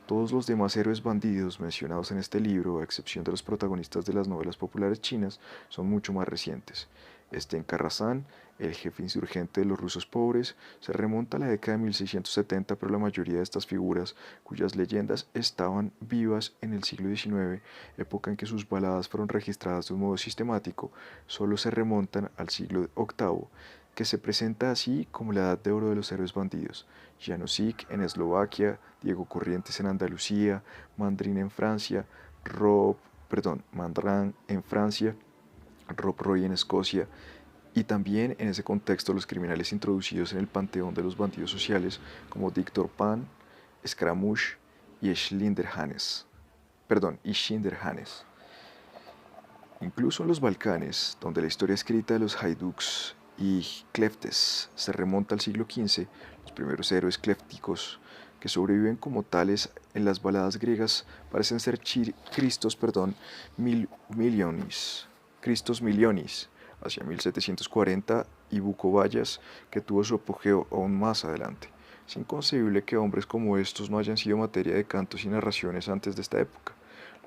[SPEAKER 1] Todos los demás héroes bandidos mencionados en este libro, a excepción de los protagonistas de las novelas populares chinas, son mucho más recientes. Sten Karasan, el jefe insurgente de los rusos pobres, se remonta a la década de 1670, pero la mayoría de estas figuras, cuyas leyendas estaban vivas en el siglo XIX, época en que sus baladas fueron registradas de un modo sistemático, solo se remontan al siglo VIII, que se presenta así como la edad de oro de los héroes bandidos. Janosik en Eslovaquia, Diego Corrientes en Andalucía, Mandrin en Francia, Mandrin en Francia, Rob Roy en Escocia, y también en ese contexto los criminales introducidos en el panteón de los bandidos sociales como Dictor Pan, Scaramouche y Schinderhannes. Incluso en los Balcanes, donde la historia escrita de los haiduks y cleftes se remonta al siglo XV, los primeros héroes cléfticos que sobreviven como tales en las baladas griegas parecen ser Cristos Milionis, hacia 1740, y Bucobayas, que tuvo su apogeo aún más adelante. Es inconcebible que hombres como estos no hayan sido materia de cantos y narraciones antes de esta época.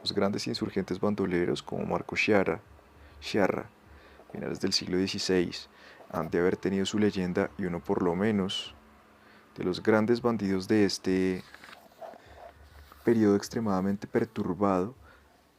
[SPEAKER 1] Los grandes insurgentes bandoleros como Marco Sciarra, finales del siglo XVI, han de haber tenido su leyenda y uno por lo menos de los grandes bandidos de este periodo extremadamente perturbado,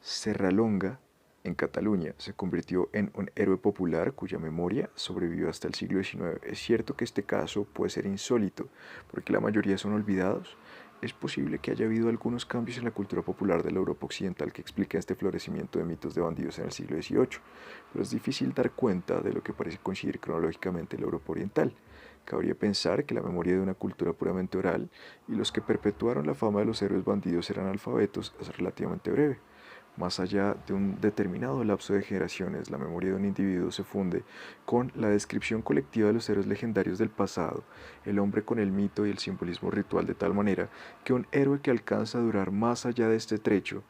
[SPEAKER 1] Serralonga, en Cataluña, se convirtió en un héroe popular cuya memoria sobrevivió hasta el siglo XIX. Es cierto que este caso puede ser insólito, porque la mayoría son olvidados. Es posible que haya habido algunos cambios en la cultura popular de la Europa occidental que expliquen este florecimiento de mitos de bandidos en el siglo XVIII, pero es difícil dar cuenta de lo que parece coincidir cronológicamente en la Europa oriental. Cabría pensar que la memoria de una cultura puramente oral y los que perpetuaron la fama de los héroes bandidos eran alfabetos es relativamente breve. Más allá de un determinado lapso de generaciones, la memoria de un individuo se funde con la descripción colectiva de los héroes legendarios del pasado, el hombre con el mito y el simbolismo ritual de tal manera que un héroe que alcanza a durar más allá de este trecho,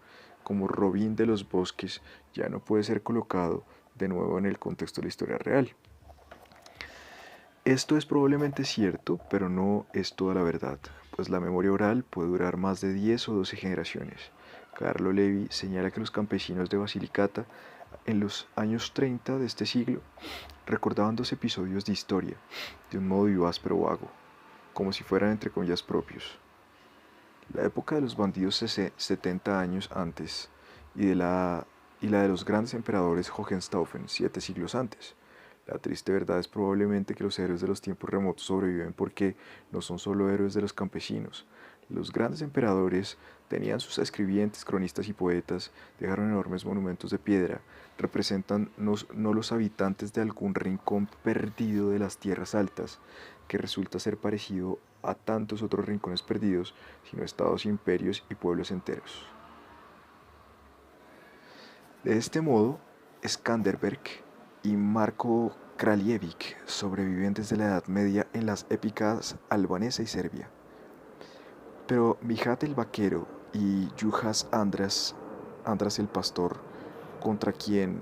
[SPEAKER 1] como Robin de los Bosques, ya no puede ser colocado de nuevo en el contexto de la historia real. Esto es probablemente cierto, pero no es toda la verdad, pues la memoria oral puede durar más de 10 o 12 generaciones. Carlo Levi señala que los campesinos de Basilicata en los años 30 de este siglo recordaban dos episodios de historia, de un modo vivaz pero vago, como si fueran entre comillas propios. La época de los bandidos 70 años antes y la de los grandes emperadores Hohenstaufen 7 siglos antes. La triste verdad es probablemente que los héroes de los tiempos remotos sobreviven porque no son solo héroes de los campesinos. Los grandes emperadores tenían sus escribientes, cronistas y poetas, dejaron enormes monumentos de piedra, representan no los habitantes de algún rincón perdido de las tierras altas, que resulta ser parecido a tantos otros rincones perdidos, sino estados, imperios y pueblos enteros. De este modo, Skanderbeg y Marko Kraljevic sobreviven desde la Edad Media en las épicas albanesa y serbia. Pero Mijat el vaquero y Juhas Andras el pastor, contra quien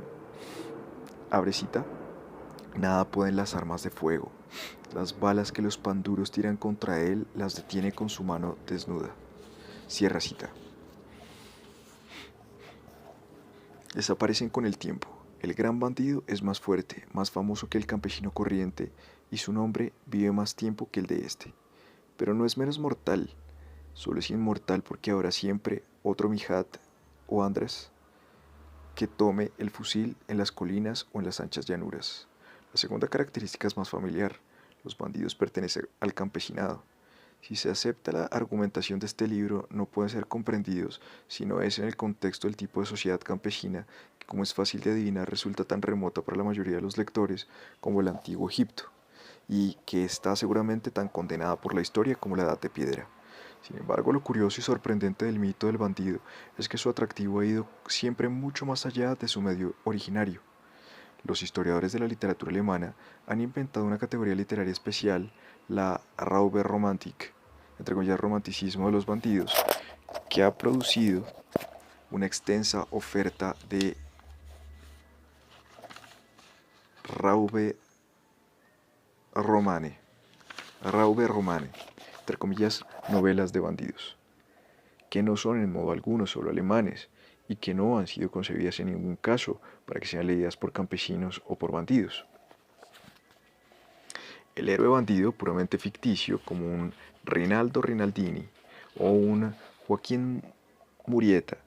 [SPEAKER 1] abre cita, nada pueden las armas de fuego. Las balas que los panduros tiran contra él las detiene con su mano desnuda. Cierra cita. Desaparecen con el tiempo. El gran bandido es más fuerte, más famoso que el campesino corriente, y su nombre vive más tiempo que el de este. Pero no es menos mortal, solo es inmortal porque habrá siempre otro Mijat o Andrés que tome el fusil en las colinas o en las anchas llanuras. La segunda característica es más familiar. Los bandidos pertenecen al campesinado. Si se acepta la argumentación de este libro, no pueden ser comprendidos si no es en el contexto del tipo de sociedad campesina que, como es fácil de adivinar, resulta tan remota para la mayoría de los lectores como el antiguo Egipto, y que está seguramente tan condenada por la historia como la Edad de Piedra. Sin embargo, lo curioso y sorprendente del mito del bandido es que su atractivo ha ido siempre mucho más allá de su medio originario. Los historiadores de la literatura alemana han inventado una categoría literaria especial, la Räuberromantik, entre comillas romanticismo de los bandidos, que ha producido una extensa oferta de Raube Romane, Raube Romane, entre comillas novelas de bandidos, que no son en modo alguno solo alemanes y que no han sido concebidas en ningún caso para que sean leídas por campesinos o por bandidos. El héroe bandido puramente ficticio, como un Rinaldo Rinaldini o un Joaquín Murieta,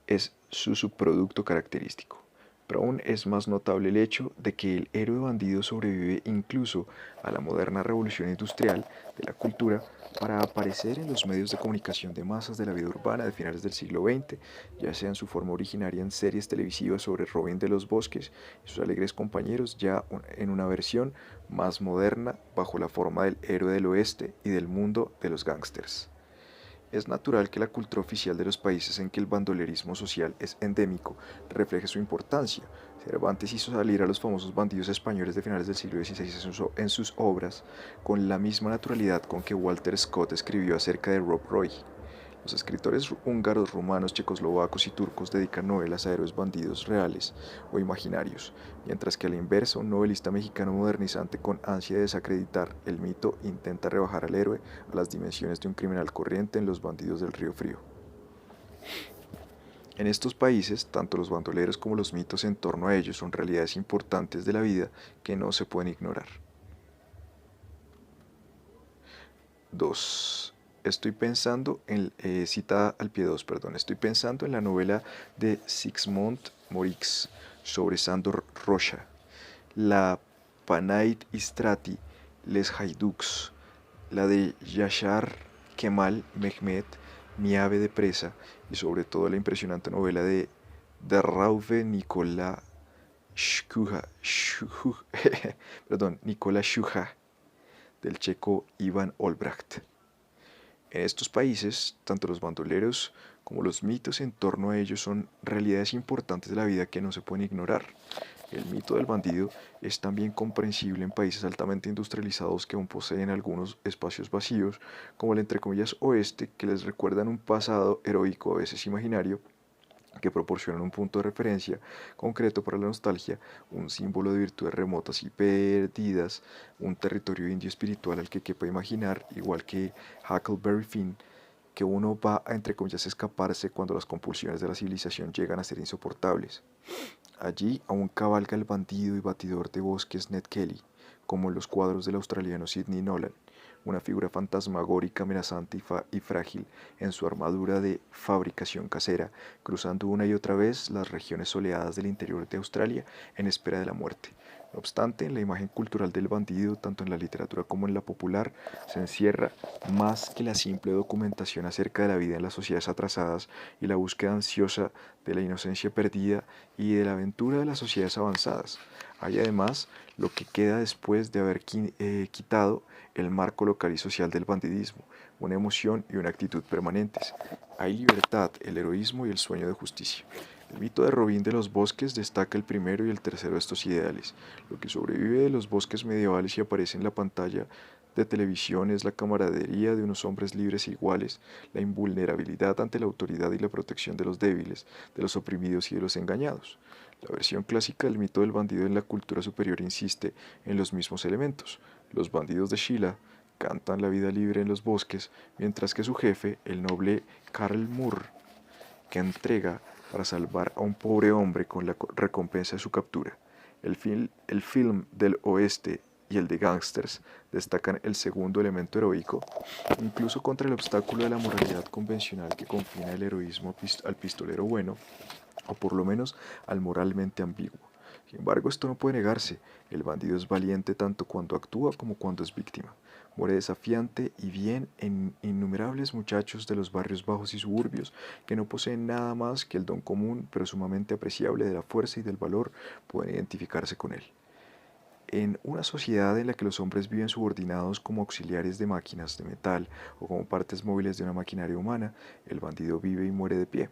[SPEAKER 1] es su subproducto característico. Pero aún es más notable el hecho de que el héroe bandido sobrevive incluso a la moderna revolución industrial de la cultura para aparecer en los medios de comunicación de masas de la vida urbana de finales del siglo XX, ya sea en su forma originaria en series televisivas sobre Robin de los Bosques y sus alegres compañeros, ya en una versión más moderna bajo la forma del héroe del oeste y del mundo de los gángsters. Es natural que la cultura oficial de los países en que el bandolerismo social es endémico refleje su importancia. Cervantes hizo salir a los famosos bandidos españoles de finales del siglo XVI en sus obras con la misma naturalidad con que Walter Scott escribió acerca de Rob Roy. Los escritores húngaros, rumanos, checoslovacos y turcos dedican novelas a héroes bandidos reales o imaginarios, mientras que a la inversa un novelista mexicano modernizante con ansia de desacreditar el mito intenta rebajar al héroe a las dimensiones de un criminal corriente en Los bandidos del Río Frío. En estos países, tanto los bandoleros como los mitos en torno a ellos son realidades importantes de la vida que no se pueden ignorar. 2. Estoy pensando en, cita al pie 2, perdón, estoy pensando en la novela de Sigismund Morix sobre Sandor Rocha, la Panait Istrati, Les Haiduks, la de Yashar Kemal Mehmet, Mi ave de presa, y sobre todo la impresionante novela de Rauve Nicola Nicola Schuha, del checo Ivan Olbracht. En estos países, tanto los bandoleros como los mitos en torno a ellos son realidades importantes de la vida que no se pueden ignorar. El mito del bandido es también comprensible en países altamente industrializados que aún poseen algunos espacios vacíos, como el entre comillas oeste, que les recuerdan un pasado heroico, a veces imaginario, que proporcionan un punto de referencia concreto para la nostalgia, un símbolo de virtudes remotas y perdidas, un territorio indio espiritual al que quepa imaginar, igual que Huckleberry Finn, que uno va a, entre comillas, escaparse cuando las compulsiones de la civilización llegan a ser insoportables. Allí aún cabalga el bandido y batidor de bosques Ned Kelly, como en los cuadros del australiano Sidney Nolan, una figura fantasmagórica, amenazante y frágil en su armadura de fabricación casera, cruzando una y otra vez las regiones soleadas del interior de Australia en espera de la muerte. No obstante, en la imagen cultural del bandido, tanto en la literatura como en la popular, se encierra más que la simple documentación acerca de la vida en las sociedades atrasadas y la búsqueda ansiosa de la inocencia perdida y de la aventura de las sociedades avanzadas. Hay además lo que queda después de haber quitado el marco local y social del bandidismo, una emoción y una actitud permanentes. Hay libertad, el heroísmo y el sueño de justicia. El mito de Robin de los Bosques destaca el primero y el tercero de estos ideales. Lo que sobrevive de los bosques medievales y aparece en la pantalla de televisión es la camaradería de unos hombres libres e iguales, la invulnerabilidad ante la autoridad y la protección de los débiles, de los oprimidos y de los engañados. La versión clásica del mito del bandido en la cultura superior insiste en los mismos elementos. Los bandidos de Sheila cantan la vida libre en los bosques, mientras que su jefe, el noble Karl Moore, que entrega para salvar a un pobre hombre con la recompensa de su captura. El film del oeste y el de Gangsters destacan el segundo elemento heroico, incluso contra el obstáculo de la moralidad convencional que confina el heroísmo al pistolero bueno, o por lo menos al moralmente ambiguo. Sin embargo, esto no puede negarse, el bandido es valiente tanto cuando actúa como cuando es víctima. Muere desafiante y bien en innumerables muchachos de los barrios bajos y suburbios que no poseen nada más que el don común pero sumamente apreciable de la fuerza y del valor pueden identificarse con él. En una sociedad en la que los hombres viven subordinados como auxiliares de máquinas de metal o como partes móviles de una maquinaria humana, el bandido vive y muere de pie.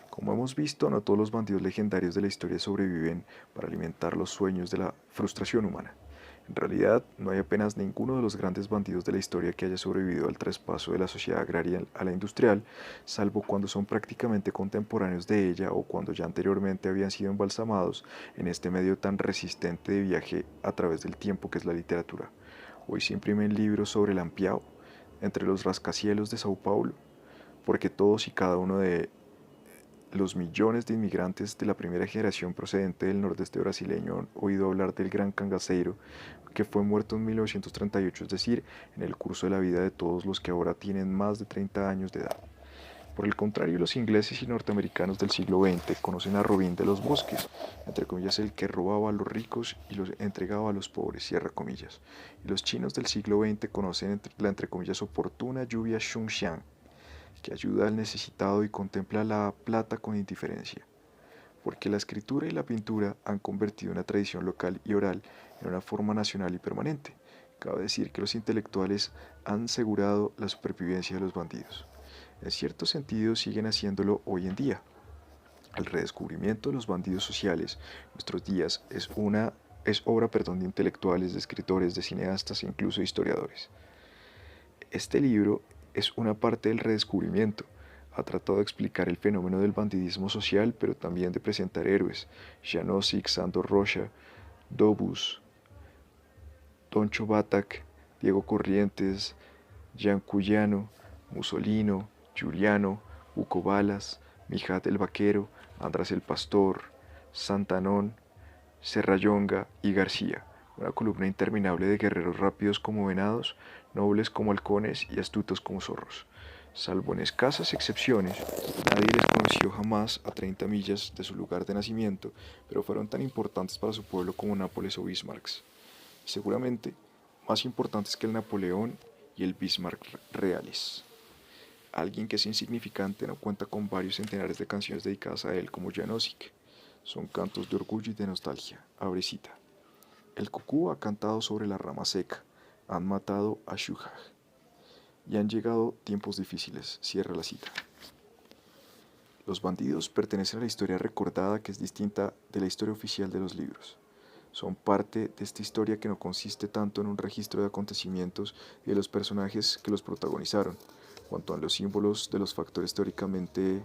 [SPEAKER 1] Como hemos visto, no todos los bandidos legendarios de la historia sobreviven para alimentar los sueños de la frustración humana. En realidad, no hay apenas ninguno de los grandes bandidos de la historia que haya sobrevivido al traspaso de la sociedad agraria a la industrial, salvo cuando son prácticamente contemporáneos de ella o cuando ya anteriormente habían sido embalsamados en este medio tan resistente de viaje a través del tiempo que es la literatura. Hoy se imprimen libros sobre el Lampiao, entre los rascacielos de Sao Paulo, porque todos y cada uno de los millones de inmigrantes de la primera generación procedente del nordeste brasileño han oído hablar del gran cangaceiro que fue muerto en 1938, es decir, en el curso de la vida de todos los que ahora tienen más de 30 años de edad. Por el contrario, los ingleses y norteamericanos del siglo XX conocen a Robin de los Bosques, entre comillas el que robaba a los ricos y los entregaba a los pobres, cierra comillas. Y los chinos del siglo XX conocen la entre comillas oportuna lluvia Xunxiang, que ayuda al necesitado y contempla la plata con indiferencia, porque la escritura y la pintura han convertido una tradición local y oral en una forma nacional y permanente. Cabe decir que los intelectuales han asegurado la supervivencia de los bandidos. En cierto sentido siguen haciéndolo hoy en día. El redescubrimiento de los bandidos sociales en nuestros días es obra de intelectuales, de escritores, de cineastas e incluso de historiadores. Este libro es una parte del redescubrimiento. Ha tratado de explicar el fenómeno del bandidismo social, pero también de presentar héroes. Janosik, Sandor Rocha, Dobus, Toncho Batak, Diego Corrientes, Jean Cuyano, Musolino, Giuliano, Hugo Balas, Mijat el Vaquero, András el Pastor, Santanón, Serrallonga y García, una columna interminable de guerreros rápidos como venados, nobles como halcones y astutos como zorros. Salvo en escasas excepciones, nadie les conoció jamás a 30 millas de su lugar de nacimiento, pero fueron tan importantes para su pueblo como Nápoles o Bismarck. Seguramente más importantes que el Napoleón y el Bismarck reales. Alguien que es insignificante no cuenta con varios centenares de canciones dedicadas a él como Janosik. Son cantos de orgullo y de nostalgia. Abre cita. El cucú ha cantado sobre la rama seca. Han matado a Shuhaj. Y han llegado tiempos difíciles. Cierra la cita. Los bandidos pertenecen a la historia recordada que es distinta de la historia oficial de los libros. Son parte de esta historia que no consiste tanto en un registro de acontecimientos y de los personajes que los protagonizaron, cuanto en los símbolos de los factores teóricamente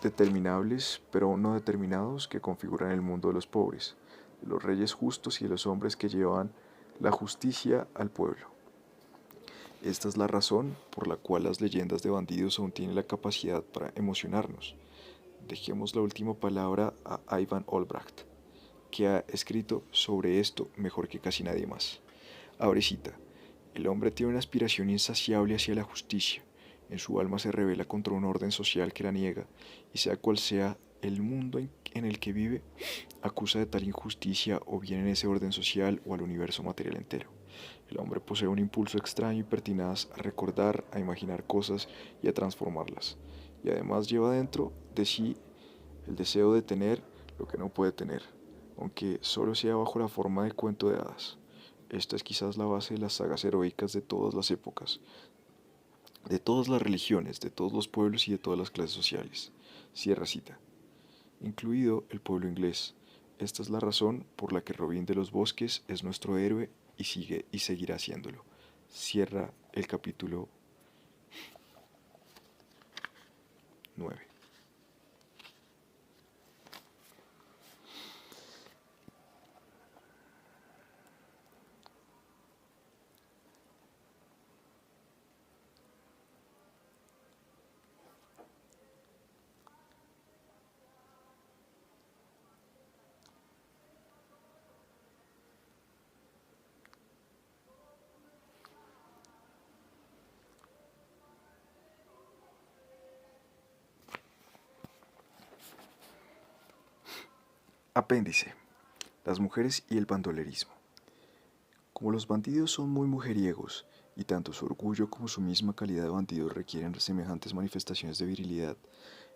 [SPEAKER 1] determinables pero aún no determinados que configuran el mundo de los pobres, de los reyes justos y de los hombres que llevan la justicia al pueblo. Esta es la razón por la cual las leyendas de bandidos aún tienen la capacidad para emocionarnos. Dejemos la última palabra a Ivan Olbracht, que ha escrito sobre esto mejor que casi nadie más. Abre cita. El hombre tiene una aspiración insaciable hacia la justicia. En su alma se revela contra un orden social que la niega, y sea cual sea el mundo en el que vive, acusa de tal injusticia o bien en ese orden social o al universo material entero. El hombre posee un impulso extraño y pertinaz a recordar, a imaginar cosas y a transformarlas, y además lleva dentro de sí el deseo de tener lo que no puede tener, aunque solo sea bajo la forma de cuento de hadas. Esta es quizás la base de las sagas heroicas de todas las épocas, de todas las religiones, de todos los pueblos y de todas las clases sociales. Cierra cita. Incluido el pueblo inglés. Esta es la razón por la que Robin de los Bosques es nuestro héroe y sigue y seguirá siéndolo. Cierra el capítulo 9. Apéndice. Las mujeres y el bandolerismo. Como los bandidos son muy mujeriegos, y tanto su orgullo como su misma calidad de bandidos requieren semejantes manifestaciones de virilidad,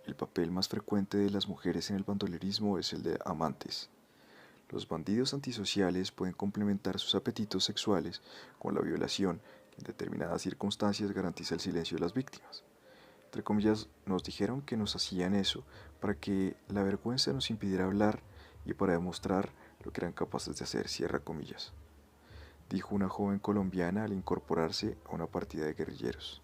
[SPEAKER 1] el papel más frecuente de las mujeres en el bandolerismo es el de amantes. Los bandidos antisociales pueden complementar sus apetitos sexuales con la violación, que en determinadas circunstancias garantiza el silencio de las víctimas. Entre comillas, nos dijeron que nos hacían eso para que la vergüenza nos impidiera hablar y para demostrar lo que eran capaces de hacer, cierra comillas, dijo una joven colombiana al incorporarse a una partida de guerrilleros.